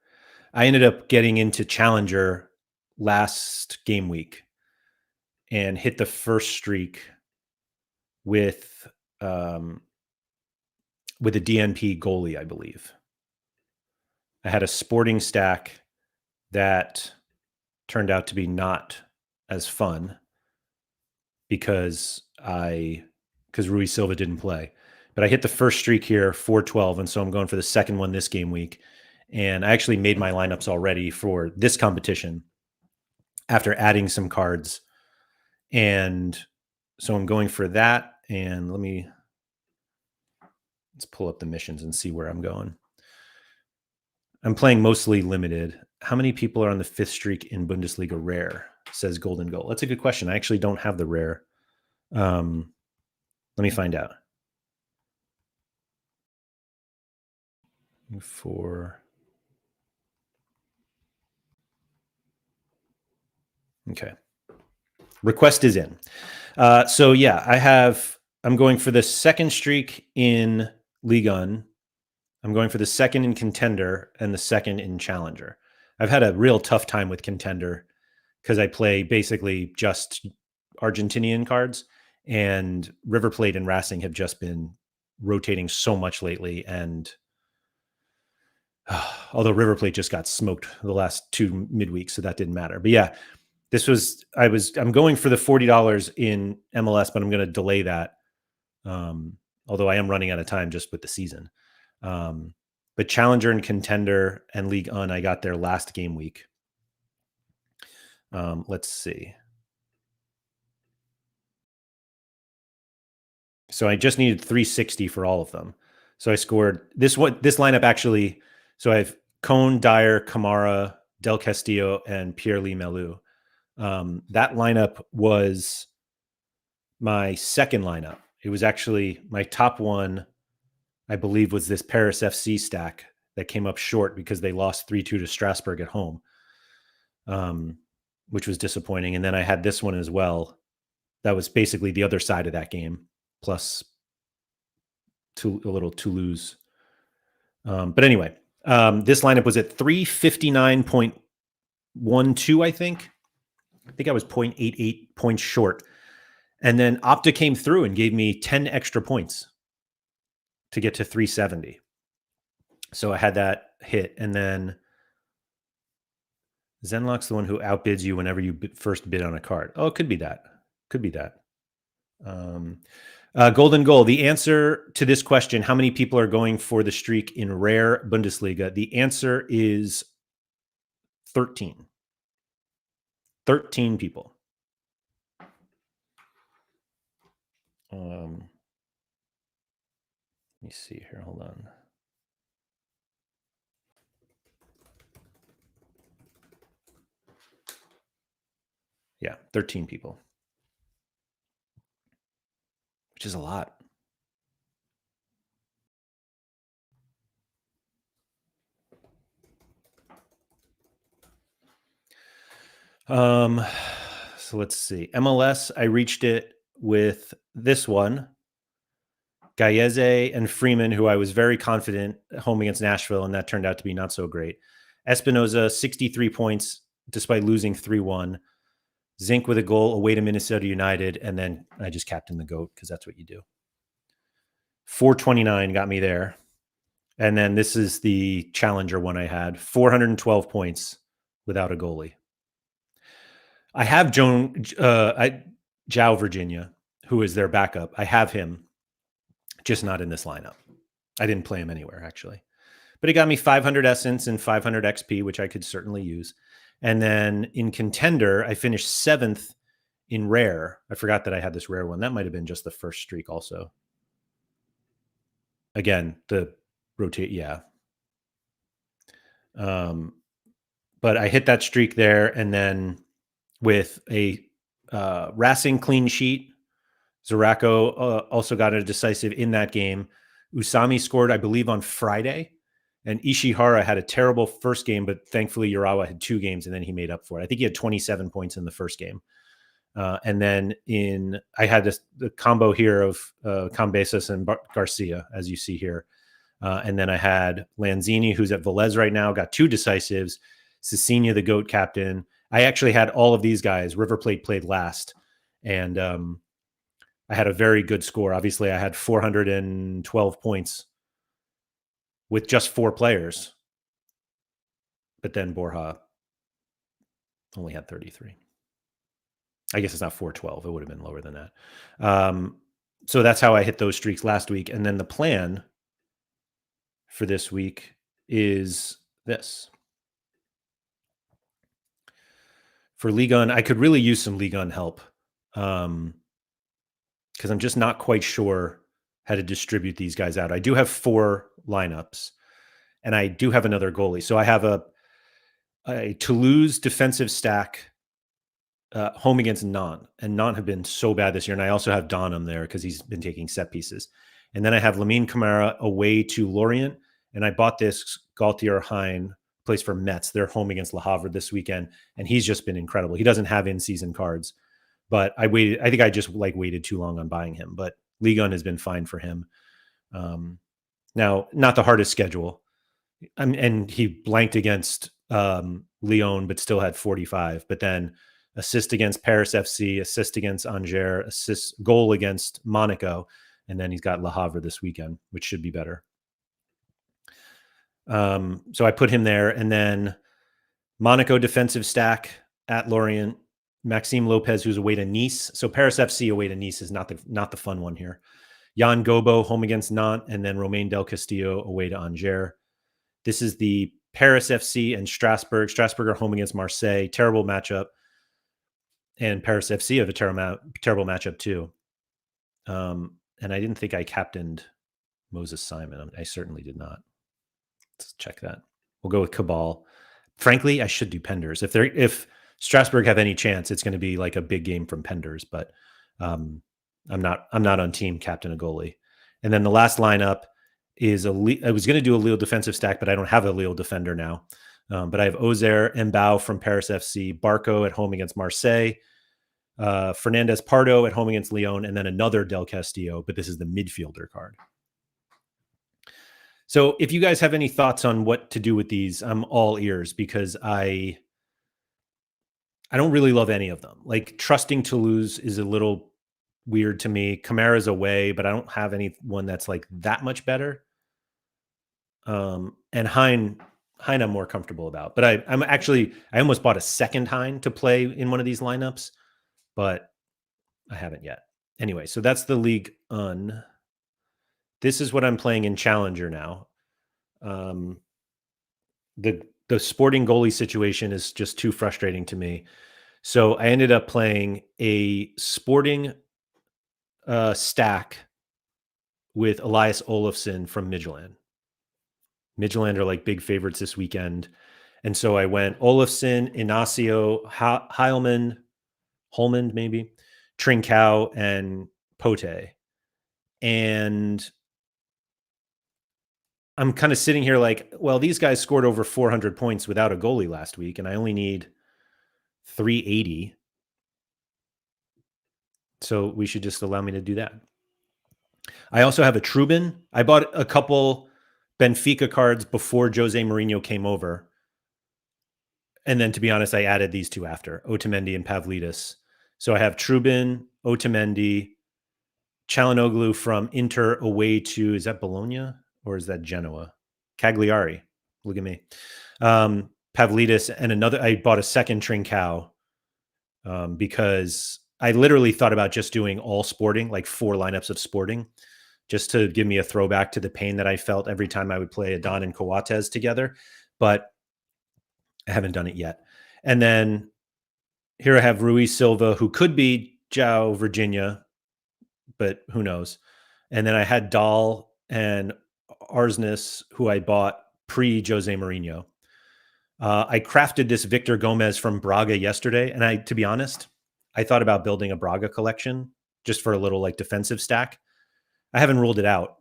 I ended up getting into Challenger last game week and hit the first streak with a DNP goalie, I believe. I had a sporting stack that turned out to be not as fun because Rui Silva didn't play. But I hit the first streak here, 412, and so I'm going for the second one this game week. And I actually made my lineups already for this competition after adding some cards. And so I'm going for that. And let's pull up the missions and see where I'm going. I'm playing mostly limited. How many people are on the 5th streak in Bundesliga rare? Says Golden Goal. That's a good question. I actually don't have the rare. Let me find out. Okay. Request is in. So yeah, I'm going for the 2nd streak in Liga. I'm going for the 2nd in Contender and the 2nd in Challenger. I've had a real tough time with Contender because I play basically just Argentinian cards, and River Plate and Racing have just been rotating so much lately. And although River Plate just got smoked the last 2 midweeks, so that didn't matter. But yeah, I'm going for the $40 in MLS, but I'm going to delay that. Although I am running out of time just with the season. But Challenger and Contender and League On, I got their last game week. Let's see. So I just needed 360 for all of them. So I scored this lineup actually. So I have Cone, Dyer, Kamara, Del Castillo, and Pierre-Lee Melu. That lineup was my second lineup. It was actually my top one, I believe, was this Paris FC stack that came up short because they lost 3-2 to Strasbourg at home, which was disappointing. And then I had this one as well. That was basically the other side of that game, plus a little Toulouse. But anyway, this lineup was at 359.12, I think. I think I was 0.88 points short. And then Opta came through and gave me 10 extra points to get to 370. So I had that hit. And then Zenlock's the one who outbids you whenever you first bid on a card. Oh, it could be that. Could be that. Golden Goal. The answer to this question, how many people are going for the streak in rare Bundesliga? The answer is 13. 13 people. Let me see here. Hold on. Yeah, 13 people, which is a lot. So let's see. MLS, I reached it with this one. Gallese and Freeman, who I was very confident home against Nashville, and that turned out to be not so great. Espinoza, 63 points, despite losing 3-1. Zink with a goal away to Minnesota United, and then I just captained the GOAT because that's what you do. 429 got me there. And then this is the challenger one I had, 412 points without a goalie. I have Joe Virginia, who is their backup. I have him, just not in this lineup. I didn't play him anywhere, actually. But it got me 500 Essence and 500 XP, which I could certainly use. And then in Contender, I finished 7th in Rare. I forgot that I had this Rare one. That might have been just the first streak also. Again, the rotate, yeah. But I hit that streak there, and then with a Racing clean sheet, Zarako also got a decisive in that game. Usami scored, I believe, on Friday, and Ishihara had a terrible first game, but thankfully Urawa had 2 games, and then he made up for it. I think he had 27 points in the first game. And then I had the combo here of Cambesas and Garcia, as you see here. And then I had Lanzini, who's at Velez right now, got 2 decisives. Cecilia, the GOAT captain. I actually had all of these guys. River Plate played last. And I had a very good score. Obviously, I had 412 points with just 4 players. But then Borja only had 33. I guess it's not 412. It would have been lower than that. So that's how I hit those streaks last week. And then the plan for this week is this. For Liga, I could really use some Liga help because I'm just not quite sure how to distribute these guys out. I do have 4 lineups, and I do have another goalie. So I have a Toulouse defensive stack home against Nantes, and Nantes have been so bad this year. And I also have Donham there because he's been taking set pieces. And then I have Lamine Camara away to Lorient, and I bought this Gaultier Hein, plays for Metz. They're home against Le Havre this weekend, and he's just been incredible. He doesn't have in-season cards, but I waited. I think I just waited too long on buying him, but Ligue 1 has been fine for him. Now, not the hardest schedule, and he blanked against Lyon, but still had 45. But then assist against Paris FC, assist against Angers, assist goal against Monaco, and then he's got Le Havre this weekend, which should be better. So I put him there, and then Monaco defensive stack at Lorient, Maxime Lopez, who's away to Nice. So Paris FC away to Nice is not the fun one here. Jan Gobo home against Nantes, and then Romain Del Castillo away to Angers. This is the Paris FC and Strasbourg. Strasbourg are home against Marseille. Terrible matchup. And Paris FC have a terrible matchup too. And I didn't think I captained Moses Simon. I certainly did not. Let's check that. We'll go with Cabal. Frankly, I should do Penders. If Strasbourg have any chance, it's going to be like a big game from Penders, but I'm not on team captain a goalie. And then the last lineup is I was going to do a Lille defensive stack, but I don't have a Lille defender now. But I have Ozer, Mbao from Paris FC, Barco at home against Marseille, Fernandez Pardo at home against Lyon, and then another Del Castillo, but this is the midfielder card. So if you guys have any thoughts on what to do with these, I'm all ears because I don't really love any of them. Like trusting Toulouse is a little weird to me. Kamara's away, but I don't have anyone that's like that much better. And Hein I'm more comfortable about. But I almost bought a second Hein to play in one of these lineups, but I haven't yet. Anyway, so that's the League Un. This is what I'm playing in Challenger now. The Sporting goalie situation is just too frustrating to me. So I ended up playing a Sporting stack with Elias Olofsson from Midtjylland. Midtjylland are like big favorites this weekend. And so I went Olofsson, Inacio, Holman maybe, Trincao, and Pote. And I'm kind of sitting here like, well, these guys scored over 400 points without a goalie last week, and I only need 380. So we should just allow me to do that. I also have a Trubin. I bought a couple Benfica cards before Jose Mourinho came over. And then, to be honest, I added these two after, Otamendi and Pavlidis. So I have Trubin, Otamendi, Çalhanoğlu from Inter away to, is that Bologna or is that Genoa? Cagliari. Look at me. Pavlidis and another, I bought a second Trincao because I literally thought about just doing all Sporting, like 4 lineups of Sporting, just to give me a throwback to the pain that I felt every time I would play Adon and Coates together. But I haven't done it yet. And then here I have Rui Silva, who could be João Virginia, but who knows? And then I had Dahl and Arsnes, who I bought pre-Jose Mourinho. I crafted this Victor Gomez from Braga yesterday, and to be honest, I thought about building a Braga collection just for a little like defensive stack. I haven't ruled it out.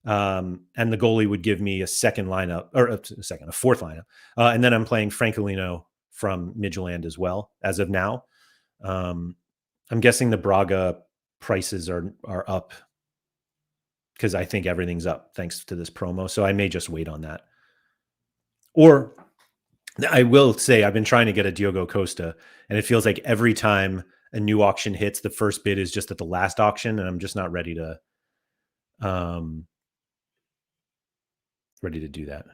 And the goalie would give me a second lineup, or a fourth lineup. And then I'm playing Francolino from Midtjylland as well, as of now. I'm guessing the Braga prices are up because I think everything's up thanks to this promo. So I may just wait on that. Or I will say I've been trying to get a Diogo Costa, and it feels like every time a new auction hits, the first bid is just at the last auction, and I'm just not ready to do that.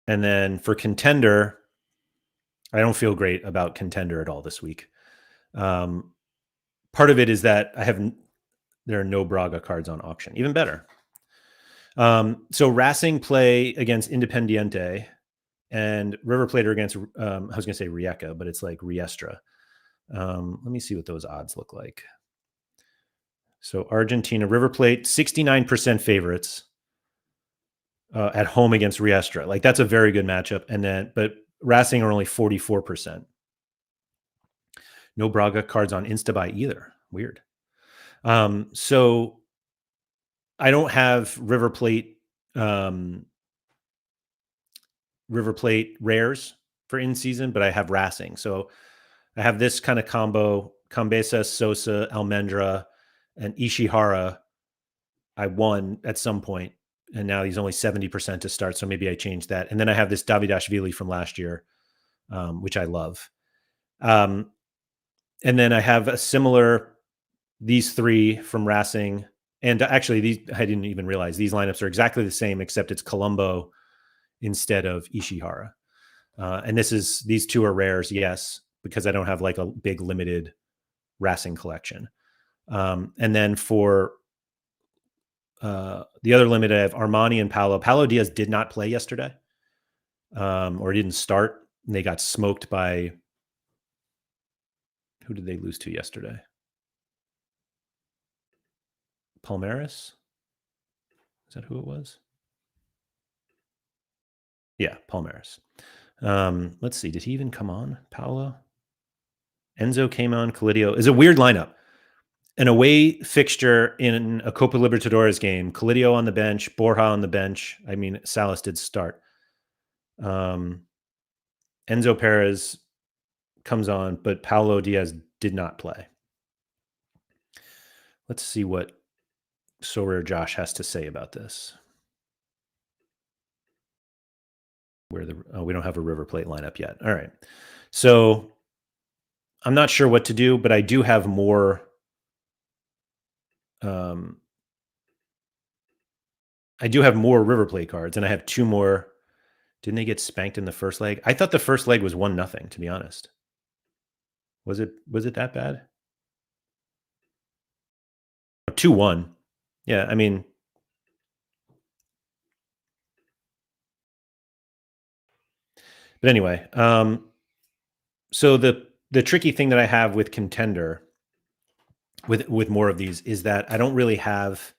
And then for Contender, I don't feel great about Contender at all this week. Part of it is that there are no Braga cards on auction. Even better. So Racing play against Independiente, and River Plate are against, I was going to say Rijeka, but it's like Riestra. Let me see what those odds look like. So Argentina, River Plate, 69% favorites at home against Riestra. Like that's a very good matchup. But Racing are only 44%. No Braga cards on Instabuy either. Weird. So I don't have River Plate rares for in season, but I have Racing. So I have this kind of combo: Cambesa, Sosa, Almendra, and Ishihara. I won at some point, and now he's only 70% to start. So maybe I changed that. And then I have this Davidashvili from last year, which I love. And then I have a similar, these 3 from Racing. And actually, I didn't even realize these lineups are exactly the same, except it's Colombo instead of Ishihara. And these 2 are rares, yes, because I don't have like a big limited Racing collection. And then for the other limit, I have Armani and Paulo. Paulo Diaz did not play yesterday, or didn't start. And they got smoked by, who did they lose to yesterday? Palmeiras? Is that who it was? Yeah, Palmeiras. Let's see. Did he even come on? Paulo? Enzo came on. Colidio. Is a weird lineup. An away fixture in a Copa Libertadores game. Colidio on the bench. Borja on the bench. I mean, Salas did start. Enzo Perez comes on, but Paulo Diaz did not play. Let's see what Sorare Josh has to say about this. We don't have a River Plate lineup yet. All right. So I'm not sure what to do, but I do have more. Um, I do have more River Plate cards, and I have two more. Didn't they get spanked in the first leg? I thought the first leg was 1-0, to be honest. Was it that bad? 2-1. Yeah, I mean, but anyway, so the tricky thing that I have with Contender with more of these is that I don't really have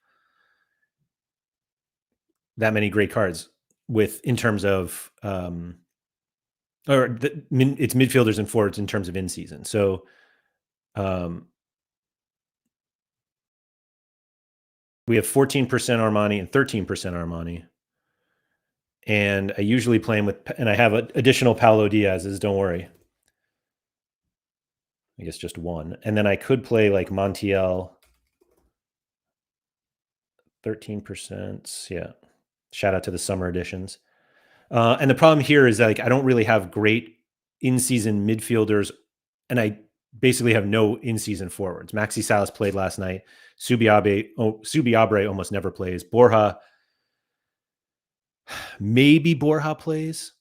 that many great cards with in terms of it's midfielders and forwards in terms of in season. So um, we have 14% Armani and 13% Armani. And I usually play him with, and I have additional Paulo Diaz's, don't worry. I guess just one. And then I could play like Montiel, 13%. Yeah. Shout out to the summer editions. And the problem here is that, like, I don't really have great in-season midfielders, and I basically have no in-season forwards. Maxi Salas played last night. Subiabre almost never plays. Maybe Borja plays.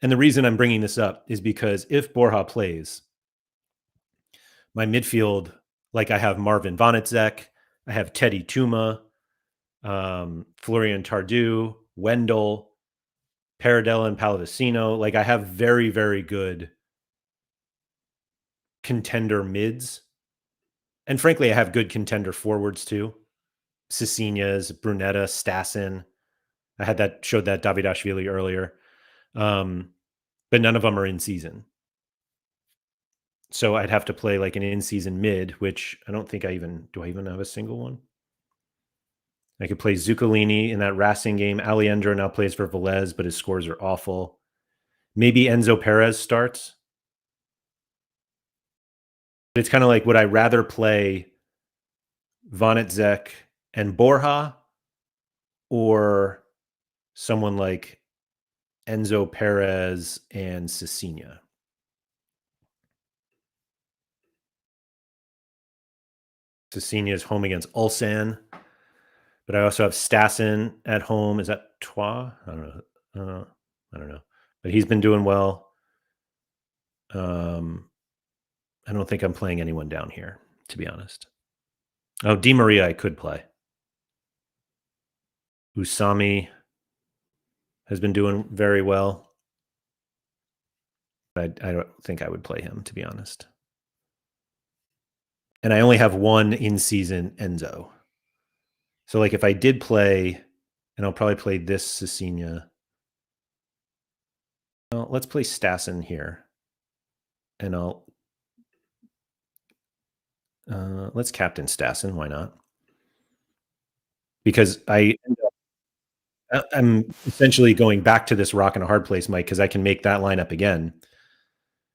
And the reason I'm bringing this up is because if Borja plays, my midfield, like I have Marvin Vonnetzek, I have Teddy Tuma, Florian Tardieu, Wendell, Paradella, and Pallavicino. Like, I have very, very good contender mids. And frankly, I have good contender forwards too. Cecinias, Brunetta, Stassen. I showed that Davidashvili earlier. But none of them are in season. So I'd have to play like an in-season mid, which I don't think do I even have a single one? I could play Zuccolini in that Racing game. Alejandro now plays for Velez, but his scores are awful. Maybe Enzo Perez starts. But it's kind of like, would I rather play Vonnetzek and Borja or someone like Enzo Perez and Cecinia? Cecinia is home against Ulsan, but I also have Stassen at home. Is that Troyes? I don't know. But he's been doing well. I don't think I'm playing anyone down here, to be honest. Oh, Di Maria I could play. Usami has been doing very well. I don't think I would play him, to be honest. And I only have one in-season Enzo. So, like, if I did play, and I'll probably play this Cecinia. Well, let's play Stassen here. And let's captain Stassen. Why not? Because I'm essentially going back to this rock and a hard place, Mike, because I can make that lineup again.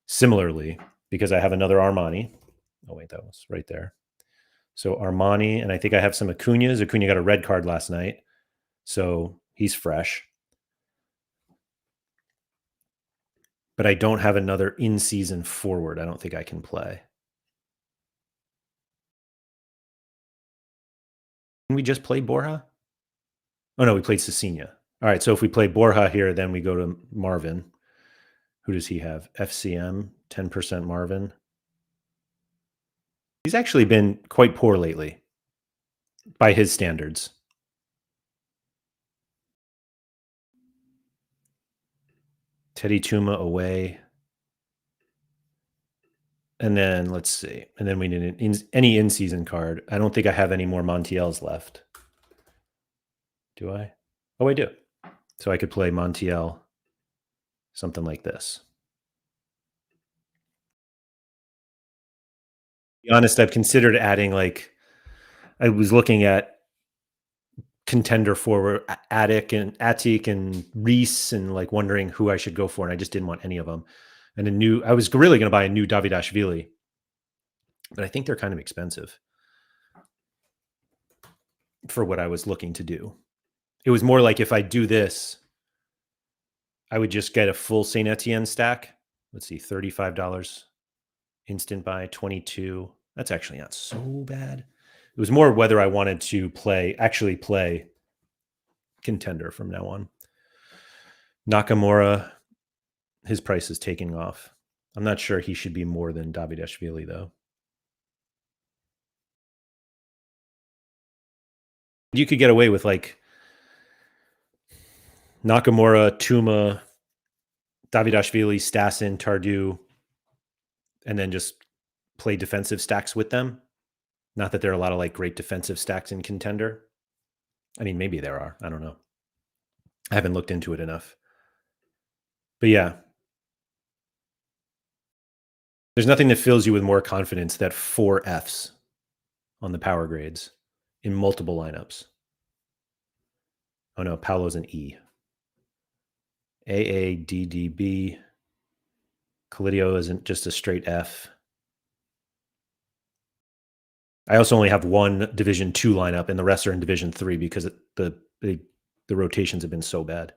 Similarly, because I have another Armani. Oh, wait, that was right there. So Armani, and I think I have some Acuñas. Acuña got a red card last night, so he's fresh. But I don't have another in-season forward I don't think I can play. Can we just play Borja? Oh, no, we played Cecina. All right, so if we play Borja here, then we go to Marvin. Who does he have? FCM, 10% Marvin. He's actually been quite poor lately by his standards. Teddy Tuma away. And then let's see. And then we need any in-season card. I don't think I have any more Montiels left. Do I? Oh, I do. So I could play Montiel, something like this. To be honest, I've considered adding, like, I was looking at contender forward Attic and Reese, and like wondering who I should go for, and I just didn't want any of them. And I was really going to buy a new Davidashvili, but I think they're kind of expensive for what I was looking to do. It was more like, if I do this, I would just get a full Saint Etienne stack. Let's see, $35 Instant buy 22. That's actually not so bad. It was more whether I wanted to actually play contender from now on. Nakamura, his price is taking off. I'm not sure he should be more than Davidashvili, though. You could get away with like Nakamura, Tuma, Davidashvili, Stassen, Tardu, and then just play defensive stacks with them. Not that there are a lot of like great defensive stacks in contender. I mean, maybe there are. I don't know. I haven't looked into it enough. But yeah, there's nothing that fills you with more confidence that 4 Fs on the power grades in multiple lineups. Oh no, Paolo's an E. AADDB. Calidio isn't just a straight F. I also only have one Division 2 lineup, and the rest are in Division 3 because the rotations have been so bad.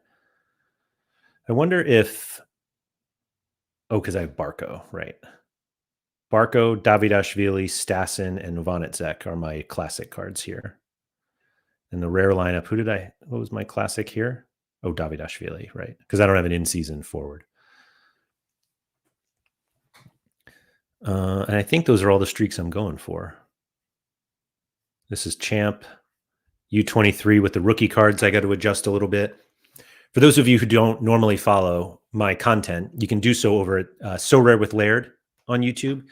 I wonder if... Oh, because I have Barco, right? Barco, Davidashvili, Stassen, and Vanecek are my classic cards here. And the rare lineup, what was my classic here? Oh, Davidashvili, right? Because I don't have an in-season forward. And I think those are all the streaks I'm going for. This is Champ, U23 with the rookie cards. I got to adjust a little bit. For those of you who don't normally follow my content, you can do so over at So Rare with Laird on YouTube.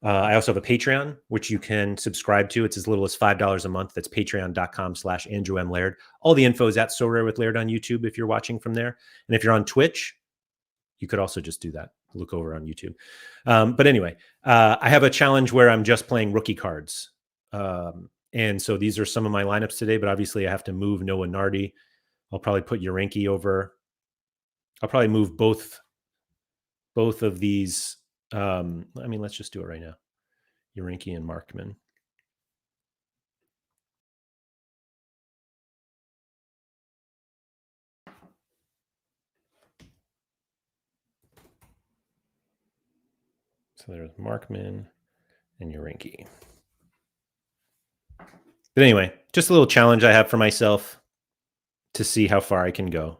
I also have a Patreon, which you can subscribe to. It's as little as $5 a month. That's patreon.com/Andrew M. Laird. All the info is at So Rare with Laird on YouTube if you're watching from there. And if you're on Twitch, you could also just do that. Look over on YouTube. But anyway, I have a challenge where I'm just playing rookie cards. And so these are some of my lineups today, but obviously I have to move Noah Nardi. I'll probably put Urenki over. I'll probably move both of these. I mean, let's just do it right now. Urenki and Markman. So there's Markman and Urenki. But anyway, just a little challenge I have for myself to see how far I can go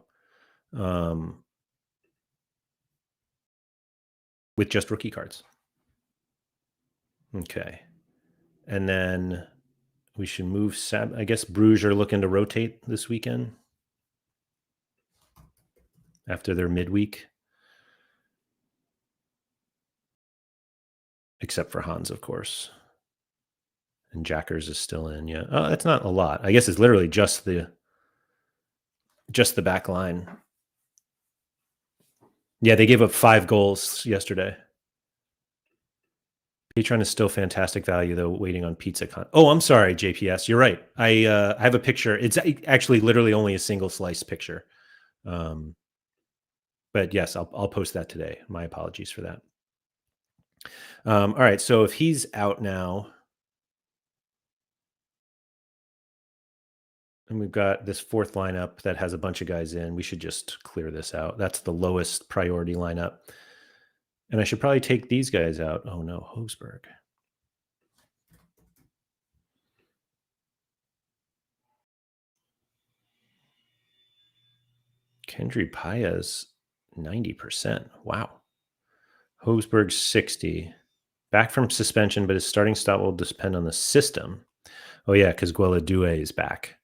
with just rookie cards. Okay. And then we should move I guess Bruges are looking to rotate this weekend after their midweek. Except for Hans, of course. And Jackers is still in, yeah. Oh, that's not a lot. I guess it's literally just the back line. Yeah, they gave up 5 goals yesterday. Patreon is still fantastic value, though, waiting on Pizza Con. Oh, I'm sorry, JPS. You're right. I have a picture. It's actually literally only a single slice picture. But yes, I'll post that today. My apologies for that. All right, so if he's out now, and we've got this 4th lineup that has a bunch of guys in, we should just clear this out. That's the lowest priority lineup. And I should probably take these guys out. Oh no, Hosberg. Kendry Paez, 90%. Wow. Hosberg, 60. Back from suspension, but his starting stop will depend on the system. Oh yeah, because Gueladue is back.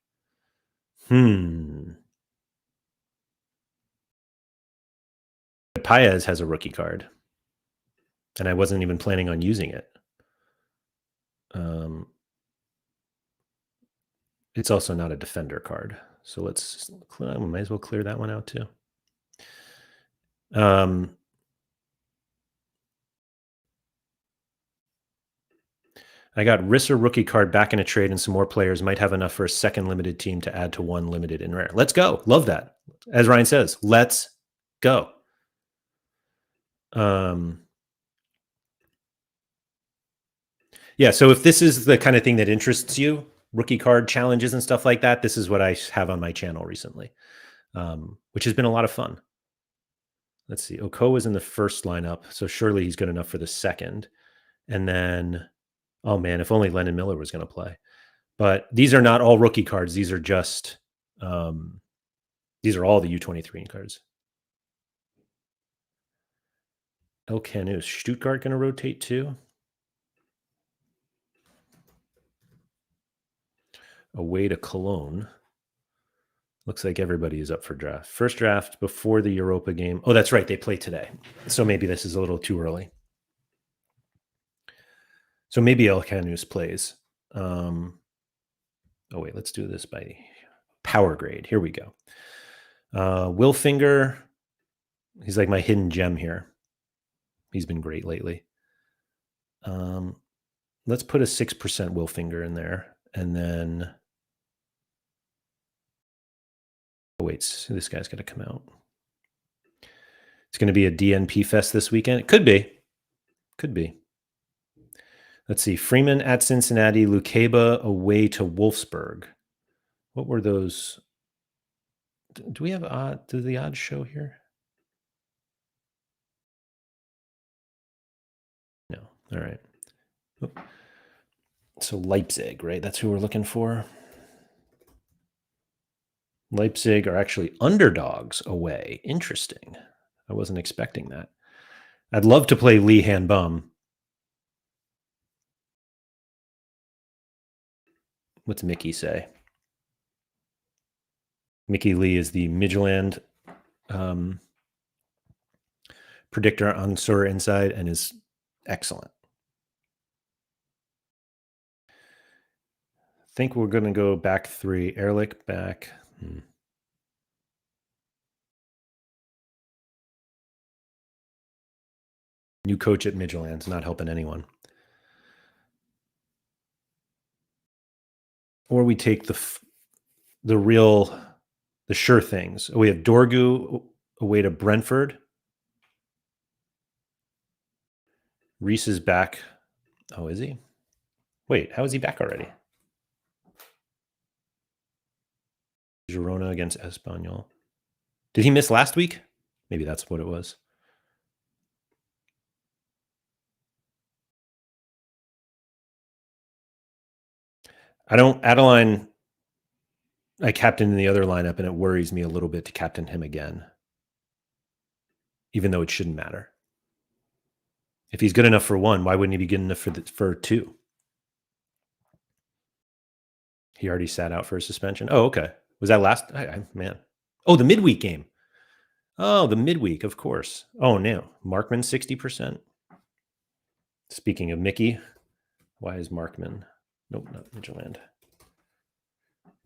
Paez has a rookie card. And I wasn't even planning on using it. It's also not a defender card. So we might as well clear that one out too. I got Risser rookie card back in a trade, and some more players might have enough for a second limited team to add to 1 limited and rare. Let's go. Love that. As Ryan says, let's go. Yeah, so if this is the kind of thing that interests you, rookie card challenges and stuff like that, this is what I have on my channel recently, which has been a lot of fun. Let's see. Oko is in the first lineup, so surely he's good enough for the second. And then, oh man, if only Lennon Miller was going to play. But these are not all rookie cards. These are just, these are all the U23 cards. El Canu, Stuttgart going to rotate too? Away to Cologne. Looks like everybody is up for draft. First draft before the Europa game. Oh, that's right. They play today. So maybe this is a little too early. So maybe El Canus plays. Oh, wait. Let's do this by power grade. Here we go. Wilfinger. He's like my hidden gem here. He's been great lately. Let's put a 6% Wilfinger in there. And then... Oh, wait. This guy's got to come out. It's going to be a DNP fest this weekend. It could be. Could be. Let's see. Freeman at Cincinnati. Lukeba away to Wolfsburg. What were those? Do we have odd? Do the odds show here? No. All right. So Leipzig, right? That's who we're looking for. Leipzig are actually underdogs away. Interesting. I wasn't expecting that. I'd love to play Lee Hanbum. What's Mickey say? Mickey Lee is the Midland predictor on Sorare Inside and is excellent. I think we're going to go back 3. Ehrlich back. New coach at Midland's not helping anyone. Or we take the sure things. We have Dorgu away to Brentford. Reese is back. Oh, is he? Wait, how is he back already? Girona against Espanyol. Did he miss last week? Maybe that's what it was. Adeline, I captained in the other lineup, and it worries me a little bit to captain him again, even though it shouldn't matter. If he's good enough for 1, why wouldn't he be good enough for 2? He already sat out for a suspension. Oh, okay. Was that last? Man. Oh, the midweek game. Oh, the midweek, of course. Oh, no. Markman, 60%. Speaking of Mickey, why is Markman? Nope, not Midland.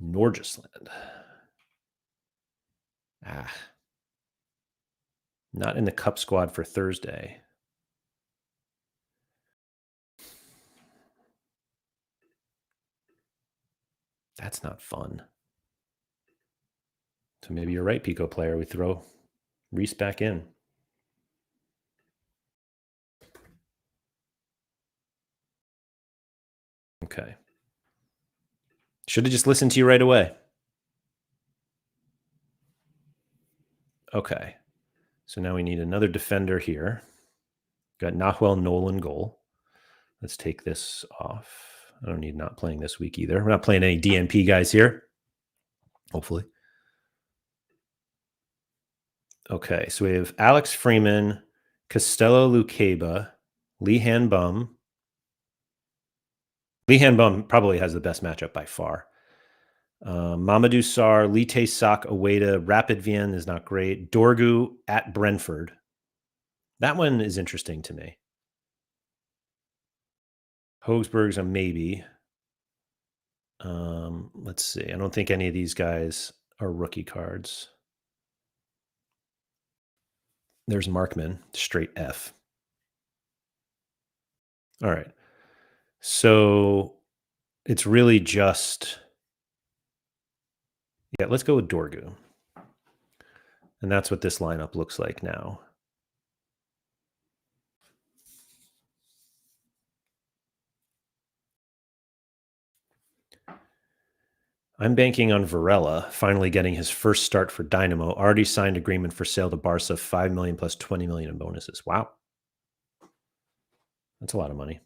Norgesland. Not in the cup squad for Thursday. That's not fun. So maybe you're right, Pico player. We throw Reese back in. Okay. Should have just listened to you right away. Okay. So now we need another defender here. Got Nahuel Nolan goal. Let's take this off. I don't need not playing this week either. We're not playing any DNP guys here. Hopefully. Okay, so we have Alex Freeman, Costello Lukeba, Lee Hanbum. Lee Hanbum probably has the best matchup by far. Mamadou Sarr, Lite Sak away to Rapid Vienna is not great. Dorgu at Brentford. That one is interesting to me. Hogsburg's a maybe. Let's see. I don't think any of these guys are rookie cards. There's Markman, straight F. All right. So it's really just... Yeah, let's go with Dorgu. And that's what this lineup looks like now. I'm banking on Varela finally getting his first start for Dynamo. Already signed agreement for sale to Barca, $5 million plus $20 million in bonuses. Wow. That's a lot of money.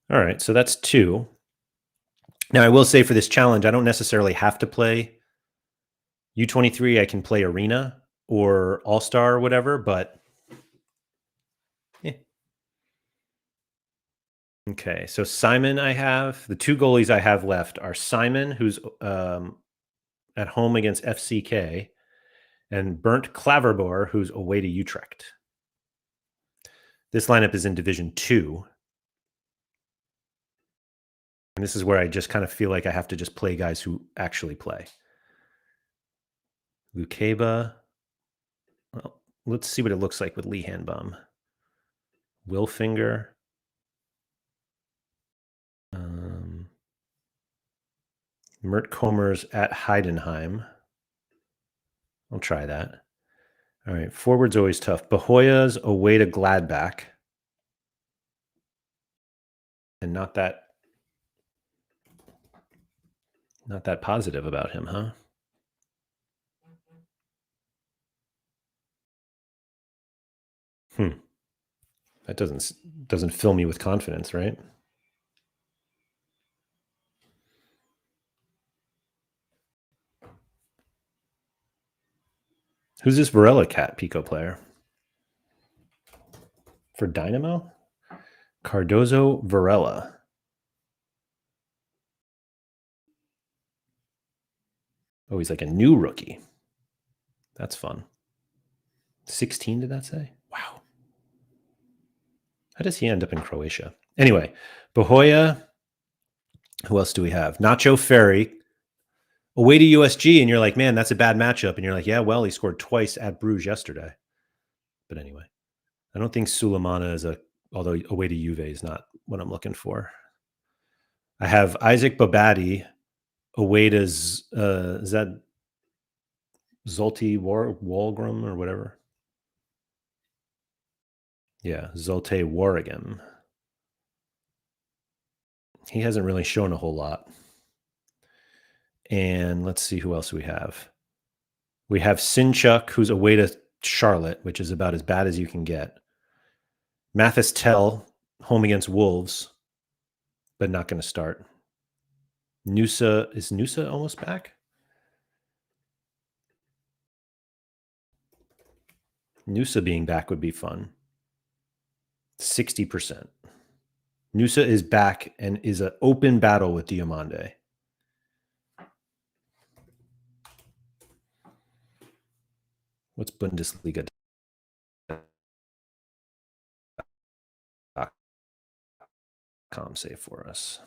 All right, so that's 2. Now, I will say for this challenge, I don't necessarily have to play U23. I can play Arena or All-Star or whatever, but eh. Okay, so Simon I have. The 2 goalies I have left are Simon, who's at home against FCK, and Bernd Klaverbor, who's away to Utrecht. This lineup is in Division 2. And this is where I just kind of feel like I have to just play guys who actually play. Lukeba. Well, let's see what it looks like with Lee Hanbaum. Wilfinger. Mert Komers at Heidenheim. I'll try that. All right, forward's always tough. Bahoya's away to Gladbach. And not that positive about him, huh? That doesn't fill me with confidence, right? Who's this Varela Cat Pico player? For Dynamo? Cardozo Varela. Oh, he's like a new rookie. That's fun. 16, did that say? Wow. How does he end up in Croatia? Anyway, Bahoya. Who else do we have? Nacho Ferry. Away to USG, and you're like, man, that's a bad matchup. And you're like, yeah, well, he scored twice at Bruges yesterday. But anyway, I don't think Sulemana is although away to Juve is not what I'm looking for. I have Isaac Babadi away to is that Zulte Walgram or whatever? Yeah, Zulte Waregem. He hasn't really shown a whole lot. And let's see who else we have. We have Sinchuk, who's away to Charlotte, which is about as bad as you can get. Mathis Tell, home against Wolves, but not going to start. Is Nusa almost back? Nusa being back would be fun. 60%. Nusa is back and is an open battle with Diamande. What's Bundesliga .com say for us?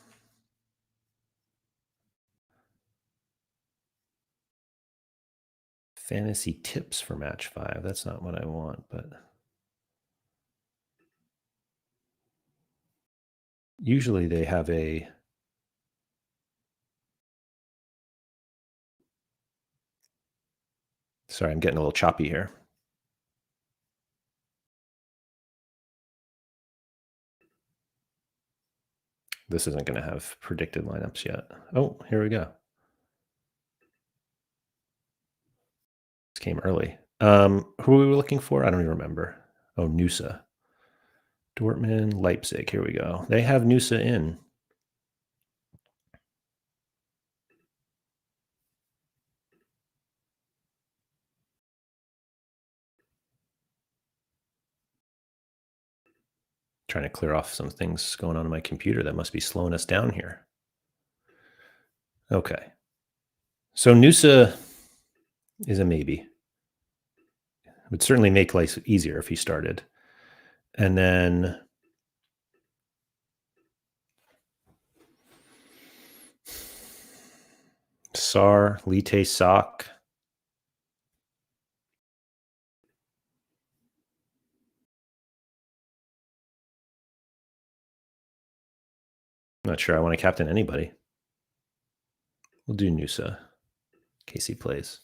Fantasy tips for match 5. That's not what I want, but usually they have a sorry, I'm getting a little choppy here. This isn't going to have predicted lineups yet. Oh, here we go. This came early. Who were we looking for? I don't even remember. Oh, Nusa. Dortmund, Leipzig. Here we go. They have Nusa in. Trying to clear off some things going on my computer that must be slowing us down here. Okay. So Nusa is a maybe. It would certainly make life easier if he started. And then Sar, Lite Sock. I'm not sure I want to captain anybody. We'll do Nusa in case he plays.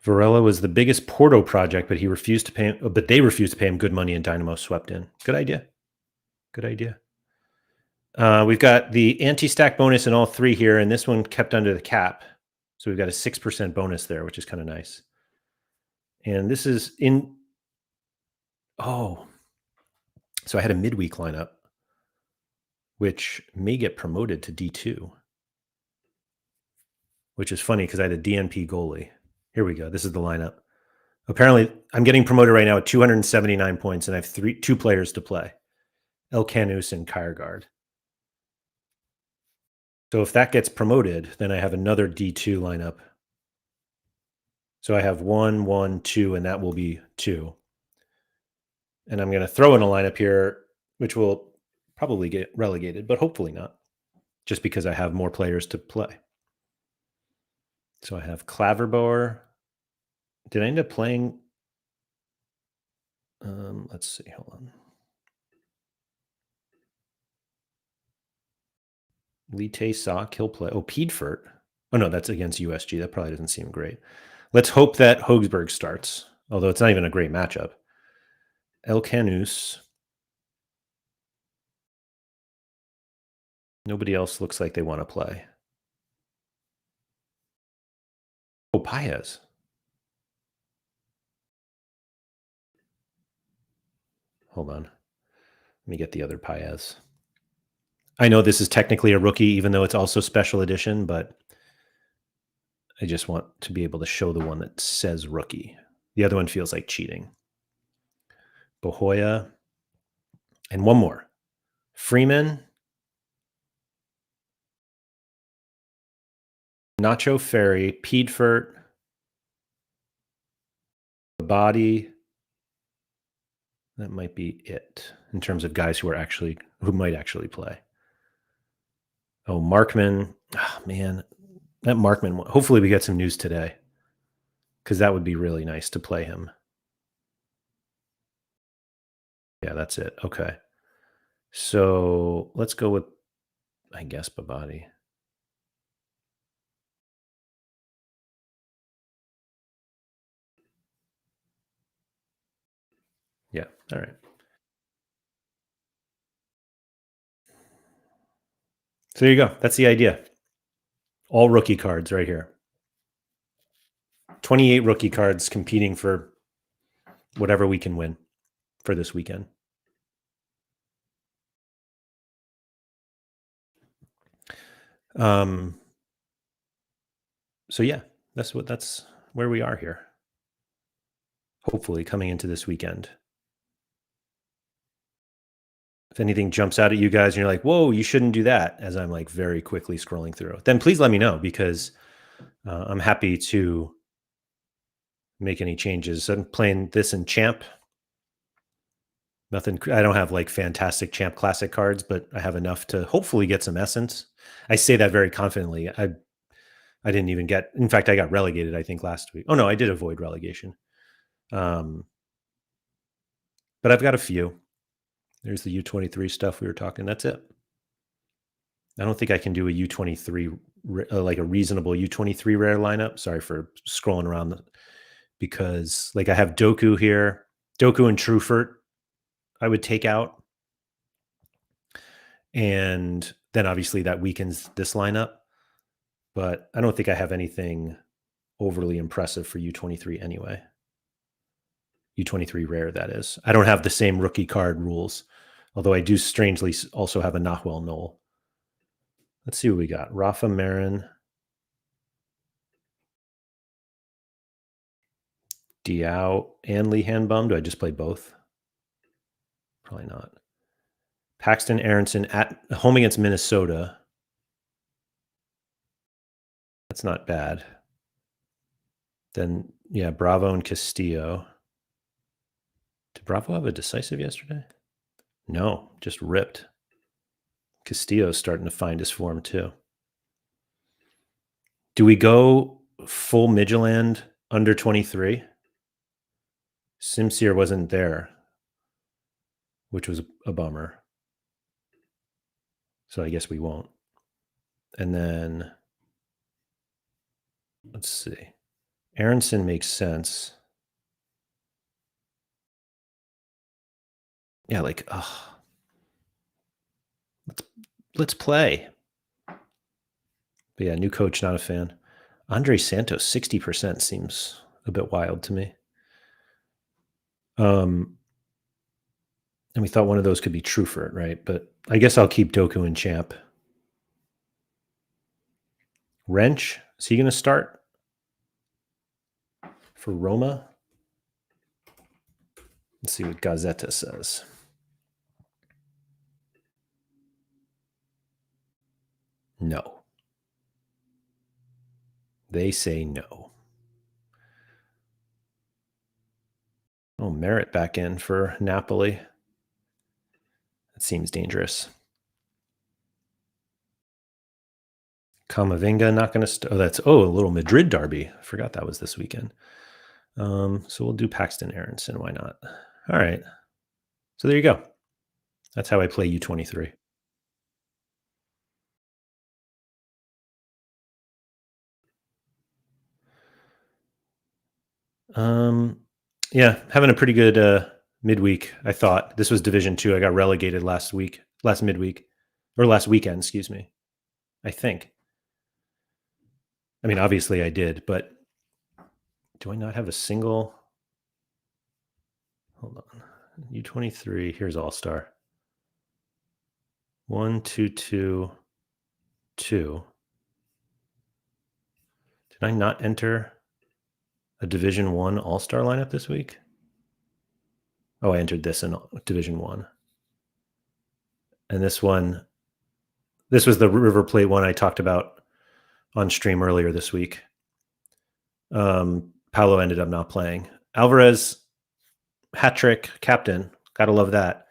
Varela was the biggest Porto project, but they refused to pay him good money, and Dynamo swept in. Good idea. Good idea. We've got the anti-stack bonus in all 3 here, and this one kept under the cap. So we've got a 6% bonus there, which is kind of nice. And this is in Oh, so I had a midweek lineup, which may get promoted to D2, which is funny because I had a DNP goalie. Here we go. This is the lineup. Apparently, I'm getting promoted right now at 279 points, and I have two players to play: El Canus and Kiergaard. So if that gets promoted, then I have another D2 lineup. So I have 1, 1, 2, and that will be 2. And I'm going to throw in a lineup here, which will probably get relegated, but hopefully not, just because I have more players to play. So I have Claverboer. Did I end up playing? Let's see. Hold on. Lite Sock, he'll play. Oh, Piedfort. Oh, no, that's against USG. That probably doesn't seem great. Let's hope that Hogsburg starts, although it's not even a great matchup. El Canus. Nobody else looks like they want to play. Oh, Paez. Hold on. Let me get the other Paez. I know this is technically a rookie, even though it's also special edition, but I just want to be able to show the one that says rookie. The other one feels like cheating. Bohoya. And one more. Freeman. Nacho Ferry. Piedfort. Body. That might be it in terms of guys who might actually play. Oh, Markman. Oh, man. That Markman. Hopefully we get some news today, because that would be really nice to play him. Yeah, that's it. Okay. So let's go with, I guess, Babadi. Yeah. All right. So there you go. That's the idea. All rookie cards right here. 28 rookie cards competing for whatever we can win for this weekend. So yeah, that's where we are here. Hopefully coming into this weekend. If anything jumps out at you guys and you're like, whoa, you shouldn't do that, as I'm like very quickly scrolling through, then please let me know, because I'm happy to make any changes. I'm playing this in Champ. Nothing. I don't have like fantastic Champ Classic cards, but I have enough to hopefully get some Essence. I say that very confidently. I didn't even get. In fact, I got relegated, I think, last week. Oh no, I did avoid relegation. But I've got a few. There's the U23 stuff we were talking. That's it. I don't think I can do a U23 like a reasonable U23 rare lineup. Sorry for scrolling around, because like I have Doku here, Doku and Trufert I would take out, and then obviously that weakens this lineup. But I don't think I have anything overly impressive for U23 anyway. U23 rare, that is. I don't have the same rookie card rules, although I do strangely also have a Nahuel Knoll. Let's see what we got. Rafa Marin. Diao and Lee Hanbum. Do I just play both? Probably not. Paxton Aronson at home against Minnesota. That's not bad. Then, yeah, Bravo and Castillo. Did Bravo have a decisive yesterday? No, just ripped. Castillo's starting to find his form too. Do we go full Midtjylland under 23? Simsier wasn't there, which was a bummer. So I guess we won't. And then, let's see. Aronson makes sense. Yeah, like, let's play. But yeah, new coach, not a fan. Andre Santos, 60% seems a bit wild to me. And we thought one of those could be Truefort, right? But I guess I'll keep Doku and Champ. Wrench, is he going to start for Roma? Let's see what Gazzetta says. No. They say no. Oh, Merritt back in for Napoli. That seems dangerous. Camavinga not going to. A little Madrid derby. I forgot that was this weekend. So we'll do Paxton Aronson. Why not? All right. So there you go. That's how I play U23. Yeah, having a pretty good midweek. I thought this was Division 2. I got relegated last midweek, or last weekend, excuse me. I think. I mean, obviously I did, but do I not have a single? Hold on. U23. Here's All Star. 1, 2, 2, 2. Did I not enter a Division 1 All Star lineup this week? Oh, I entered this in Division 1. And this was the River Plate one I talked about on stream earlier this week. Paulo ended up not playing. Alvarez, hat trick, captain. Gotta love that.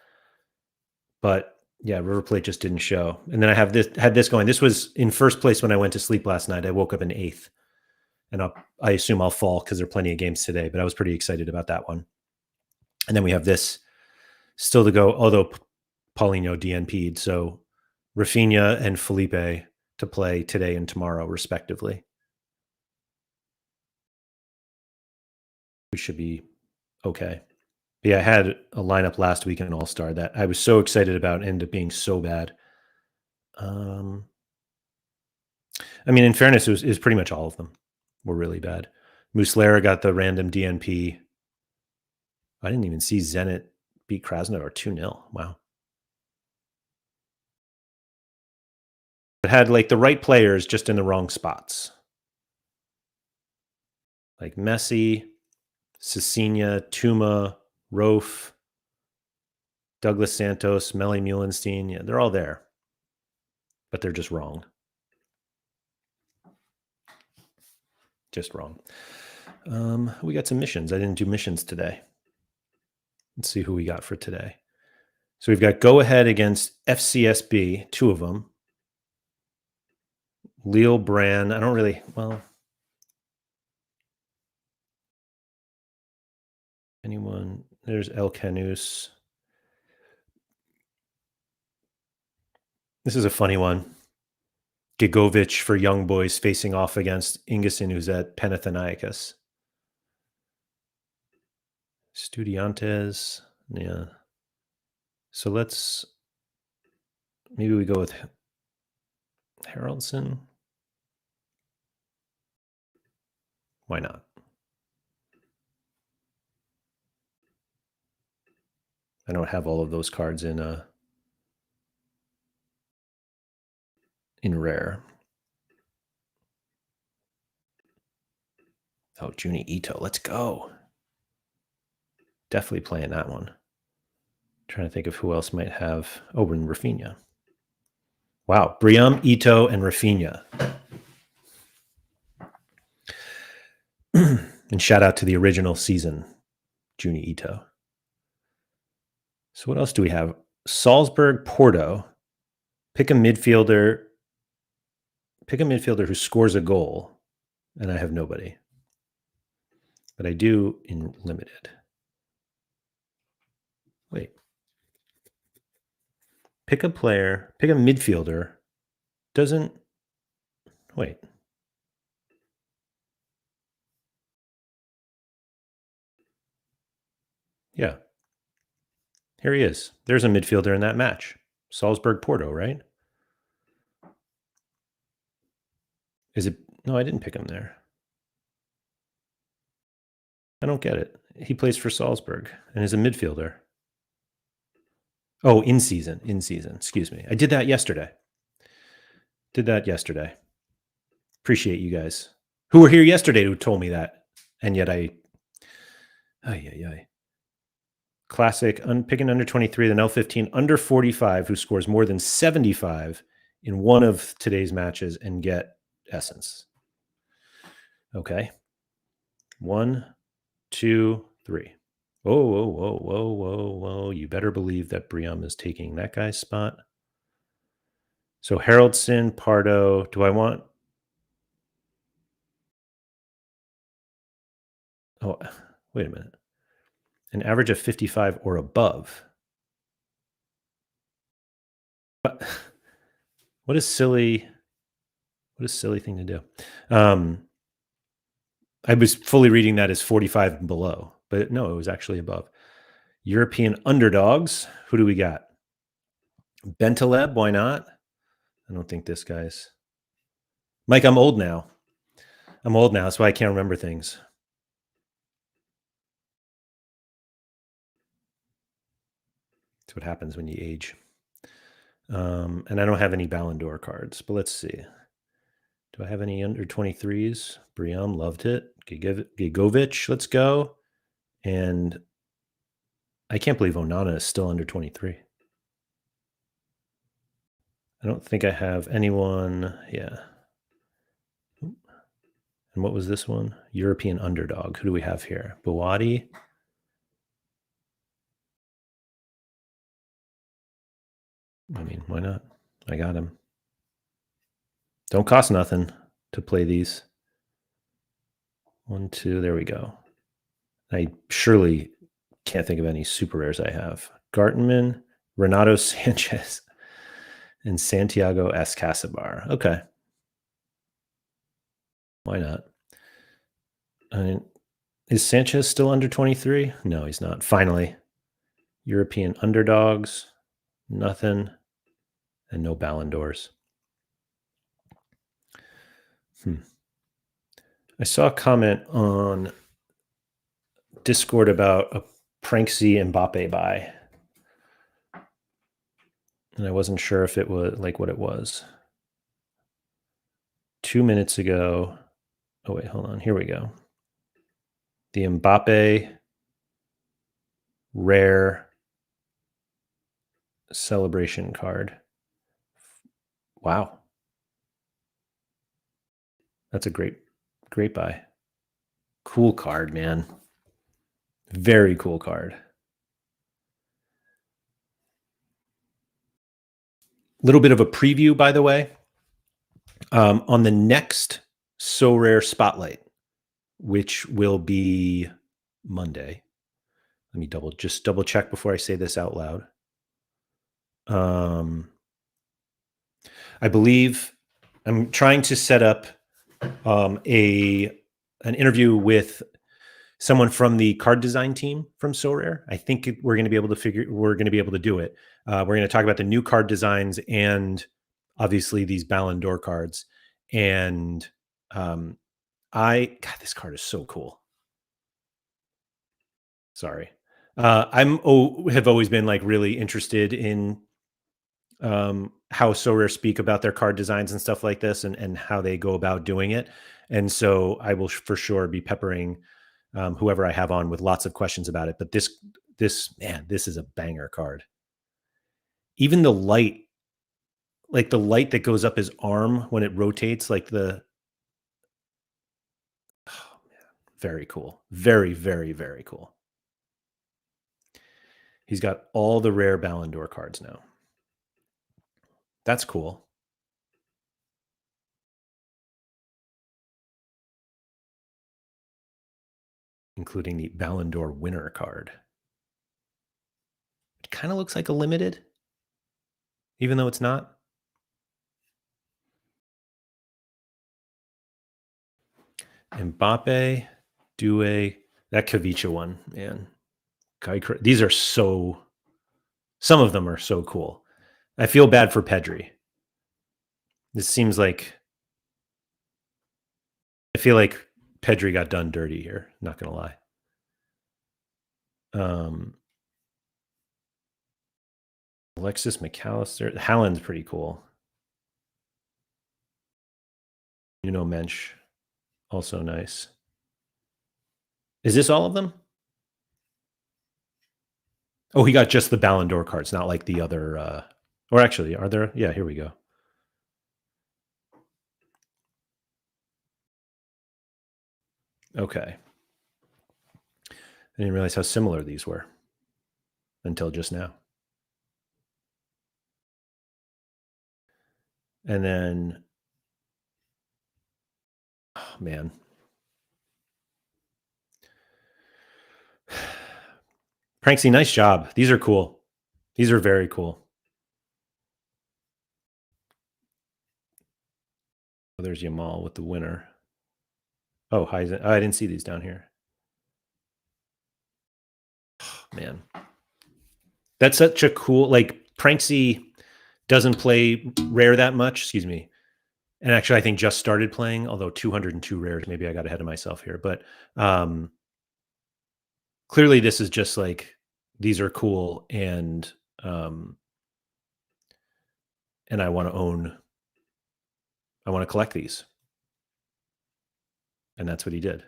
But yeah, River Plate just didn't show. And then I had this going. This was in first place when I went to sleep last night. I woke up in 8th. And I assume I'll fall because there are plenty of games today, but I was pretty excited about that one. And then we have this still to go, although Paulinho DNP'd. So Rafinha and Felipe to play today and tomorrow, respectively. We should be okay. But yeah, I had a lineup last week in All-Star that I was so excited about and ended up being so bad. I mean, in fairness, it was pretty much all of them were really bad. Muslera got the random DNP. I didn't even see Zenit beat Krasnodar 2-0. Wow. It had like the right players just in the wrong spots. Like Messi, Cecina, Tuma, Rofe, Douglas Santos, Melly Muhlenstein. Yeah, they're all there. But they're just wrong. Just wrong. We got some missions. I didn't do missions today. Let's see who we got for today. So we've got go ahead against FCSB, 2 of them. Leo Brand. I don't really, anyone. There's El Canus. This is a funny one. Gigovic for Young Boys facing off against Ingeson, who's at Panathinaikos. Studiantes. Yeah. So maybe we go with Haraldson. Why not? I don't have all of those cards in rare. Oh, Juni Ito. Let's go. Definitely playing that one. Trying to think of who else might have. Oh, and Rafinha. Wow. Briam, Ito, and Rafinha. And shout out to the original season, Juni Ito. So what else do we have? Salzburg, Porto. Pick a midfielder who scores a goal. And I have nobody. But I do in limited. Wait. Pick a midfielder. Wait. Yeah. Here he is. There's a midfielder in that match. Salzburg, Porto, right? Is it? No, I didn't pick him there. I don't get it. He plays for Salzburg and is a midfielder. Oh, in season. Excuse me. I did that yesterday. Appreciate you guys who were here yesterday who told me that. And yet ay, ay, ay. Classic, picking under 23, then L15, under 45, who scores more than 75 in one of today's matches and get essence. Okay. 1, 2, 3. Whoa, whoa, whoa, whoa, whoa, whoa. You better believe that Briam is taking that guy's spot. So Haroldson, Pardo. Do I want? Oh, wait a minute. An average of 55 or above. What a silly thing to do. I was fully reading that as 45 and below, but no, it was actually above. European underdogs. Who do we got? Bentaleb, why not? I don't think this guy's. Mike, I'm old now. That's why I can't remember things. That's what happens when you age. And I don't have any Ballon d'Or cards, but let's see. Do I have any under 23s? Briam loved it. Gigovic, let's go. And I can't believe Onana is still under 23. I don't think I have anyone. Yeah. And what was this one? European underdog. Who do we have here? Buwadi. I mean, why not? I got him. Don't cost nothing to play these. 1, 2, there we go. I surely can't think of any super rares I have. Gartenman, Renato Sanchez, and Santiago Escasabar. Okay. Why not? I mean, is Sanchez still under 23? No, he's not. Finally. European underdogs, nothing, and no Ballon d'Ors. I saw a comment on Discord about a Pranksy Mbappe buy. And I wasn't sure if it was like what it was. 2 minutes ago. Oh, wait, hold on. Here we go. The Mbappe rare celebration card. Wow. That's a great buy. Cool card, man. Very cool card. Little bit of a preview, by the way. On the next Sorare Spotlight, which will be Monday. Let me double check before I say this out loud. I believe I'm trying to set up an interview with someone from the card design team from Sorare. I think we're going to be able to do it. We're going to talk about the new card designs and obviously these Ballon d'Or cards. And God, this card is so cool. Sorry. Have always been like really interested in how Sorare speak about their card designs and stuff like this and how they go about doing it. And so I will for sure be peppering whoever I have on with lots of questions about it. But this is a banger card. Even the light, like the light that goes up his arm when it rotates, like oh man, very cool. Very, very, very cool. He's got all the rare Ballon d'Or cards now. That's cool. Including the Ballon d'Or winner card. It kind of looks like a limited, even though it's not. Mbappe, Due, that Kavicha one, man. These are some of them are so cool. I feel bad for Pedri. This seems like, I feel like Pedri got done dirty here. Not going to lie. Alexis McAllister. Hallen's pretty cool. Mensch, also nice. Is this all of them? Oh, he got just the Ballon d'Or cards, not like the other. Or actually, are there? Yeah, here we go. Okay. I didn't realize how similar these were until just now. And then, oh man. Pranksy, nice job. These are cool. These are very cool. Oh, there's Yamal with the winner. Oh, I didn't see these down here. Oh, man. That's such a cool, like, Pranksy doesn't play rare that much. Excuse me. And actually, I think just started playing, although 202 rares. Maybe I got ahead of myself here. But clearly, this is just like, these are cool. And I want to collect these. And that's what he did.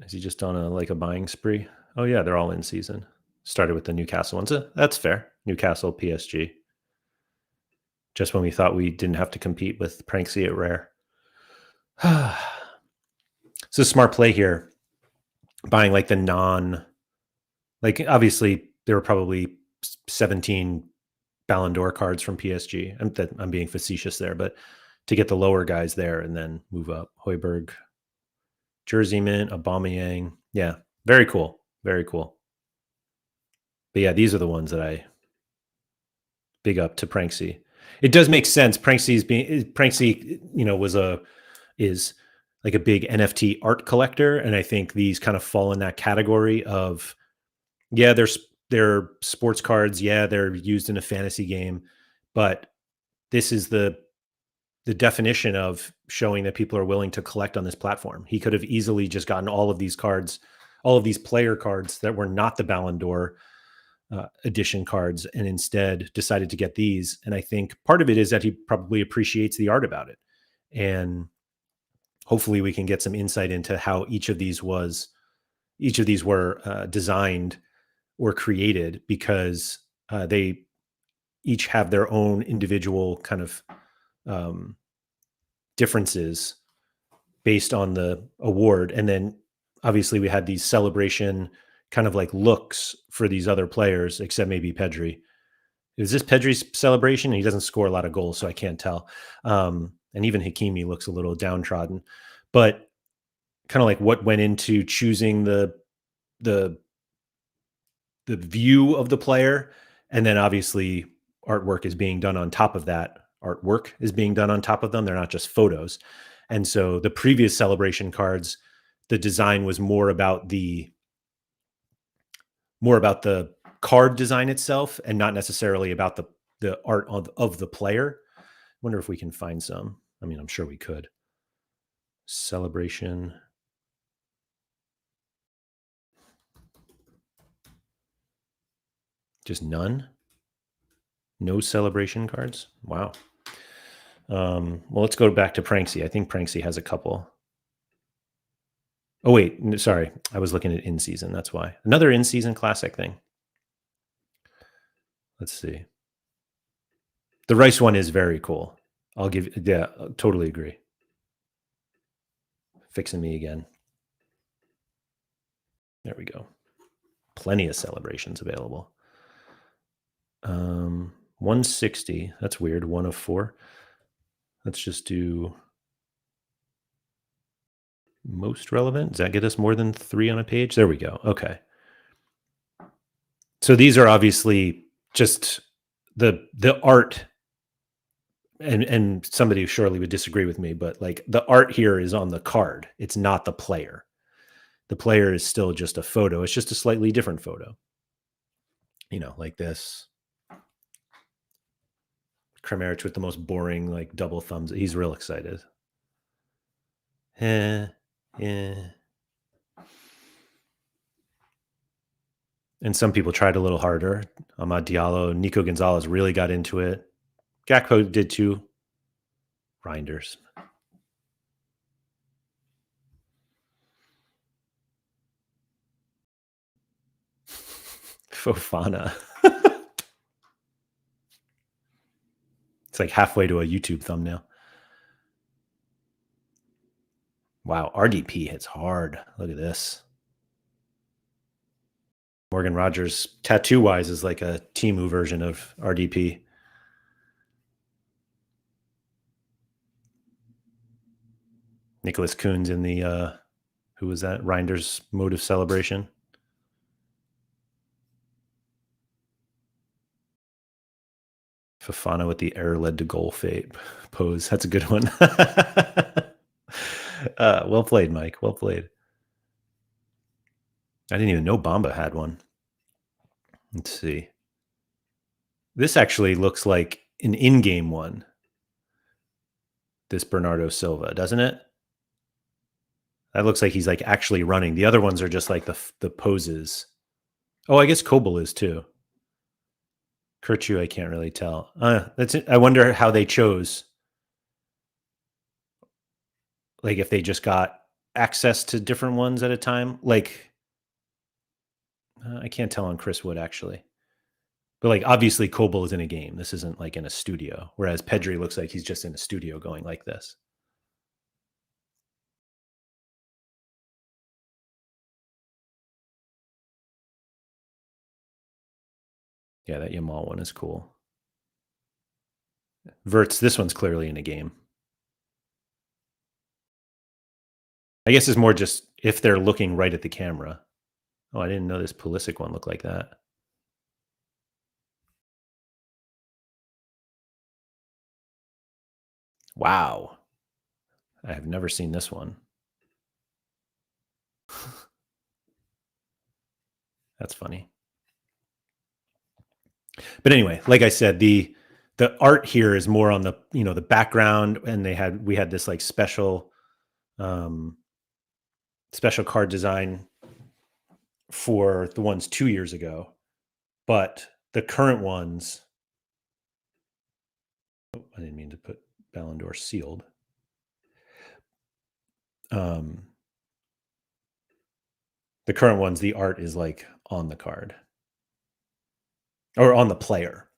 Is he just on a buying spree? Oh yeah, they're all in season. Started with the Newcastle ones. That's fair. Newcastle, PSG. Just when we thought we didn't have to compete with Pranksy at rare. It's a smart play here. Buying like the obviously there were probably 17 Ballon d'Or cards from PSG. I'm being facetious there, but to get the lower guys there and then move up. Højbjerg, Jersey Mint, Aubameyang. Yeah, very cool. Very cool. But yeah, these are the ones that I big up to Pranksy. It does make sense. Pranksy, is like a big NFT art collector, and I think these kind of fall in that category of, yeah, they're sports cards, yeah, they're used in a fantasy game, but this is the definition of showing that people are willing to collect on this platform. He could have easily just gotten all of these cards, all of these player cards that were not the Ballon d'Or edition cards, and instead decided to get these. And I think part of it is that he probably appreciates the art about it. And hopefully we can get some insight into how each of these were designed or created, because they each have their own individual kind of differences based on the award. And then obviously we had these celebration kind of like looks for these other players, except maybe Pedri. Is this Pedri's celebration? He doesn't score a lot of goals, so I can't tell. And even Hakimi looks a little downtrodden. But kind of like what went into choosing the view of the player, and then obviously artwork is being done on top of that. Artwork is being done on top of them. They're not just photos. And so the previous celebration cards, the design was more about the card design itself, and not necessarily about the art of the player. I wonder if we can find some. I mean, I'm sure we could. Celebration. Just none? No celebration cards? Wow. Well, let's go back to Pranksy. I think Pranksy has a couple. Oh, wait. Sorry. I was looking at in-season. That's why. Another in-season classic thing. Let's see. The Rice one is very cool. Yeah, totally agree. Fixing me again. There we go. Plenty of celebrations available. 160. That's weird. 1 of 4. Let's just do most relevant. Does that get us more than 3 on a page? There we go. Okay. So these are obviously just the art, and somebody surely would disagree with me, but like the art here is on the card. It's not the player. The player is still just a photo. It's just a slightly different photo. Like this. Kramaric with the most boring, like, double thumbs. He's real excited. Yeah. And some people tried a little harder. Amad Diallo, Nico Gonzalez really got into it. Gakpo did too. Reinders. Fofana. It's like halfway to a YouTube thumbnail. Wow, RDP hits hard. Look at this. Morgan Rogers, tattoo-wise, is like a Temu version of RDP. Nicholas Kuhn's in the, who was that? Reinders Motive Celebration. Fofana with the error led to goal fate pose. That's a good one. Well played, Mike. Well played. I didn't even know Bamba had one. Let's see. This actually looks like an in-game one. This Bernardo Silva, doesn't it? That looks like he's like actually running. The other ones are just like the poses. Oh, I guess Kobel is too. Kirchu, I can't really tell. That's it. I wonder how they chose. Like if they just got access to different ones at a time. Like I can't tell on Chris Wood actually. But like obviously Kobel is in a game. This isn't like in a studio. Whereas Pedri looks like he's just in a studio going like this. Yeah, that Yamal one is cool. Verts, this one's clearly in a game. I guess it's more just if they're looking right at the camera. Oh, I didn't know this Pulisic one looked like that. Wow. I have never seen this one. That's funny. But anyway, like I said, the art here is more on the the background, and we had this like special special card design for the ones 2 years ago, but the current ones. Oh, I didn't mean to put Ballon d'Or sealed. The current ones, the art is like on the card or on the player.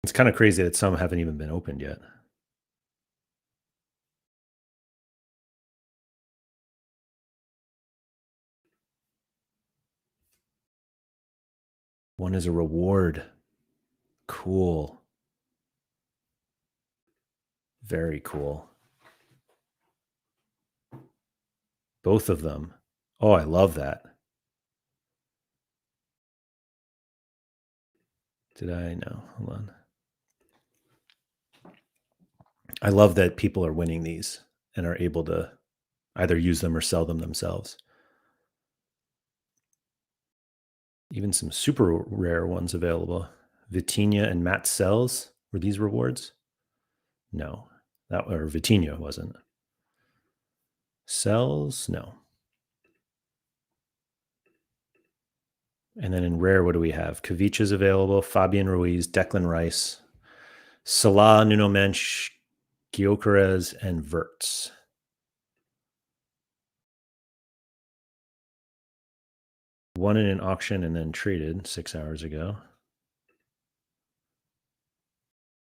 It's kind of crazy that some haven't even been opened yet. One is a reward. Cool. Very cool. Both of them. Oh, I love that. Did I? No, hold on. I love that people are winning these and are able to either use them or sell them themselves. Even some super rare ones available. Vitinha and Matt Sells. Were these rewards? No. Or Vitinha wasn't. Sells? No. And then in rare, what do we have? Kavic is available. Fabian Ruiz, Declan Rice, Salah, Nuno Mensch, Gyökeres, and Verts. Won in an auction and then traded 6 hours ago.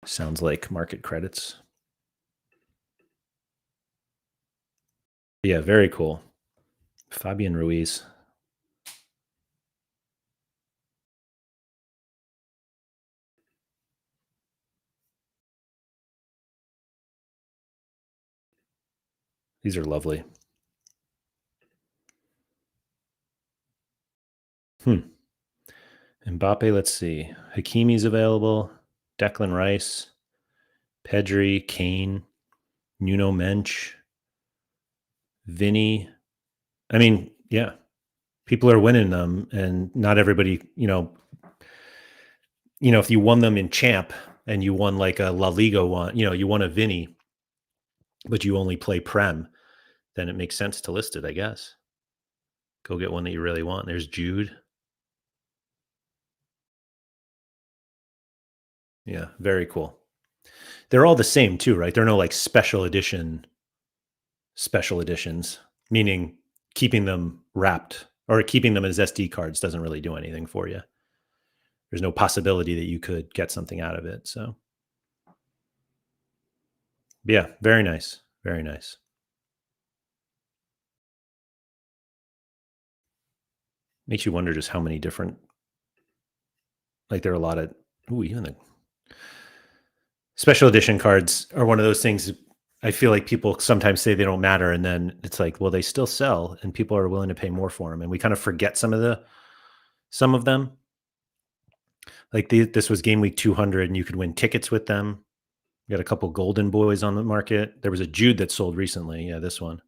Sounds like market credits. Yeah, very cool. Fabian Ruiz. These are lovely. Mbappe, let's see. Hakimi's available. Declan Rice, Pedri, Kane, Nuno Mensch, Vinny. I mean, yeah, people are winning them, and not everybody, if you won them in Champ and you won like a La Liga one, you won a Vinny, but you only play Prem, then it makes sense to list it, I guess. Go get one that you really want. There's Jude. Yeah, very cool. They're all the same too, right? They're no like special editions, meaning keeping them wrapped or keeping them as SD cards doesn't really do anything for you. There's no possibility that you could get something out of it. So, yeah, very nice. Very nice. Makes you wonder just how many different, like, there are a lot of, even the special edition cards are one of those things. I feel like people sometimes say they don't matter, and then it's like, well, they still sell, and people are willing to pay more for them, and we kind of forget some of them. Like this was Game Week 200, and you could win tickets with them. You got a couple Golden Boys on the market. There was a Jude that sold recently. Yeah, this one.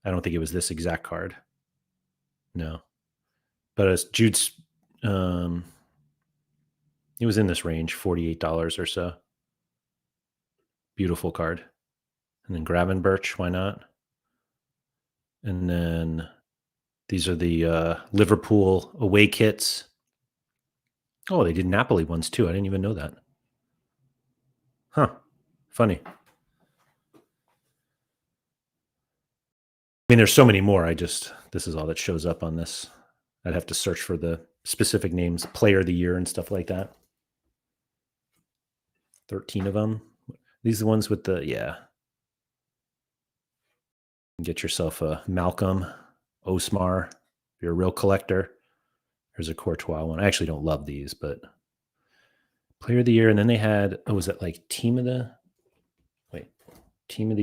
I don't think it was this exact card. No, but it's Jude's. It was in this range, $48 or so. Beautiful card. And then Gravenberch, why not? And then these are the Liverpool away kits. Oh, they did Napoli ones too. I didn't even know that. Huh. Funny. I mean, there's so many more. This is all that shows up on this. I'd have to search for the specific names, player of the year and stuff like that. 13 of them. These are the ones with the, yeah. Get yourself a Malcolm, Osmar. If you're a real collector. There's a Courtois one. I actually don't love these, but player of the year. And then they had, was it like team of the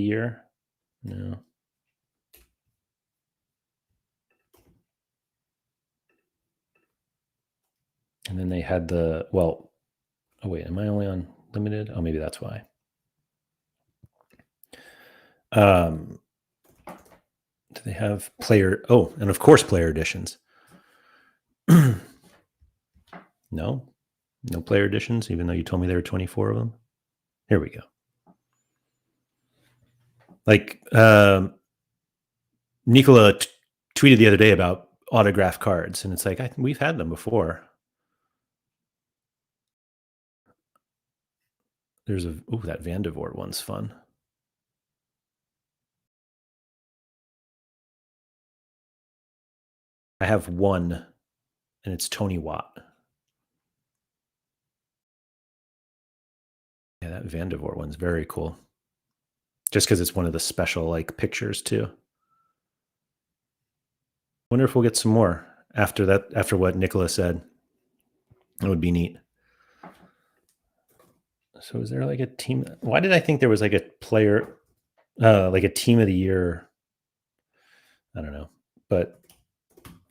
year? No. And then they had oh wait, am I only on limited? Oh, maybe that's why. Do they have player? Oh, and of course, player editions. No player editions, even though you told me there were 24 of them. Here we go. Like Nicola tweeted the other day about autograph cards, and it's like we've had them before. There's that Van de Voort one's fun. I have one, and it's Tony Watt. Yeah, that Van de Voort one's very cool. Just because it's one of the special like pictures too. Wonder if we'll get some more after that. After what Nicola said, that would be neat. So is there like a team? Why did I think there was like a player, like a team of the year? I don't know. But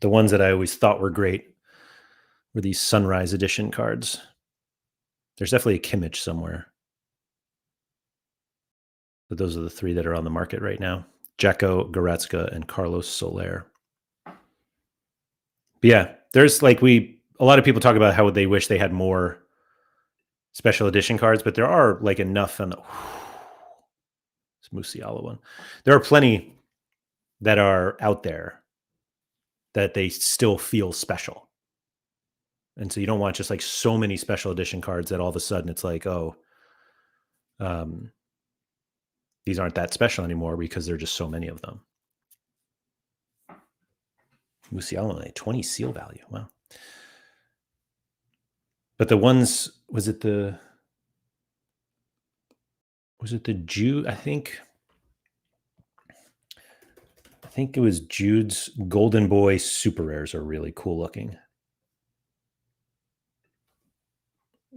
the ones that I always thought were great were these Sunrise Edition cards. There's definitely a Kimmich somewhere. But those are the three that are on the market right now. Dzeko, Goretzka, and Carlos Soler. But yeah, there's like a lot of people talk about how they wish they had more special edition cards, but there are like enough on the Musiala one. There are plenty that are out there that they still feel special. And so you don't want just like so many special edition cards that all of a sudden it's like, these aren't that special anymore because there are just so many of them. Musiala, 20 seal value. Wow. But the ones, was it the Jude? I think it was Jude's Golden Boy super rares are really cool looking.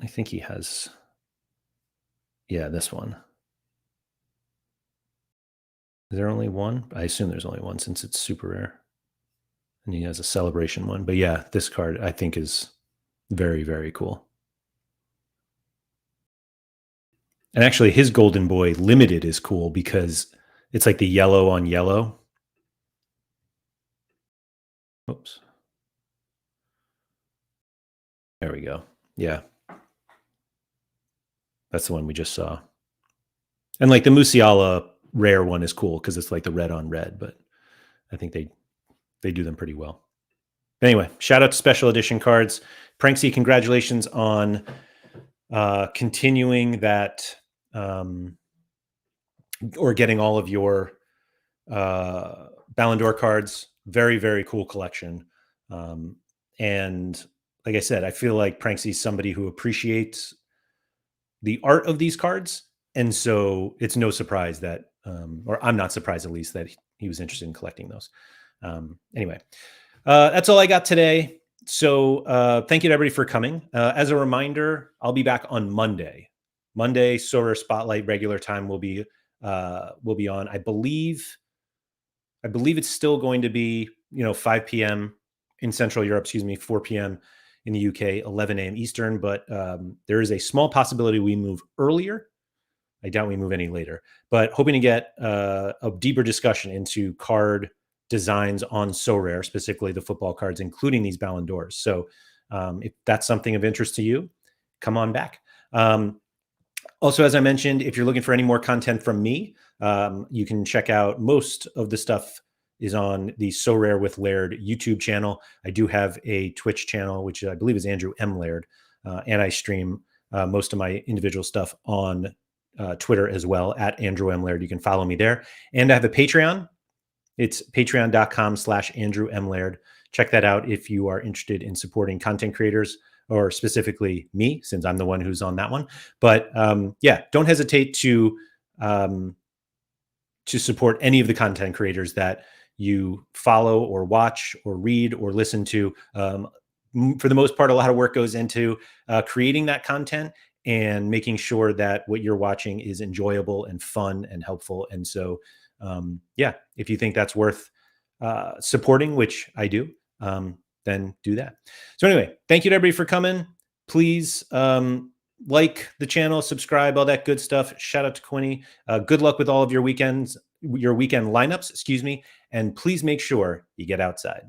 I think he has, yeah, this one. Is there only one? I assume there's only one since it's super rare. And he has a celebration one. But yeah, this card I think is very, very cool. And actually his Golden Boy limited is cool because it's like the yellow on yellow. Oops. There we go. Yeah. That's the one we just saw. And like the Musiala rare one is cool because it's like the red on red, but I think they they do them pretty well. Anyway, shout out to special edition cards. Pranksy, congratulations on continuing that or getting all of your Ballon d'Or cards. Very, very cool collection. And like I said, I feel like Pranksy's somebody who appreciates the art of these cards. And so it's no surprise that, or I'm not surprised at least, that he was interested in collecting those. Anyway, that's all I got today. So thank you to everybody for coming. As a reminder, I'll be back on Monday. Monday, Sorare Spotlight regular time will be on. I believe it's still going to be 5 p.m. in Central Europe. 4 p.m. in the UK, 11 a.m. Eastern. But there is a small possibility we move earlier. I doubt we move any later. But hoping to get a deeper discussion into card designs on Sorare, specifically the football cards, including these Ballon d'Ors. So if that's something of interest to you, come on back. Also, as I mentioned, if you're looking for any more content from me, you can check out most of the stuff is on the Sorare with Laird YouTube channel. I do have a Twitch channel, which I believe is Andrew M. Laird, and I stream most of my individual stuff on Twitter as well, at Andrew M. Laird. You can follow me there. And I have a Patreon. It's patreon.com/Andrew M. Laird. Check that out if you are interested in supporting content creators, or specifically me, since I'm the one who's on that one. But yeah, don't hesitate to support any of the content creators that you follow or watch or read or listen to. For the most part, a lot of work goes into creating that content and making sure that what you're watching is enjoyable and fun and helpful. And so, yeah, if you think that's worth supporting, which I do, then do that. So anyway, thank you to everybody for coming. Please like the channel, subscribe, all that good stuff. Shout out to Quinny. Good luck with all of your weekend lineups, and please make sure you get outside.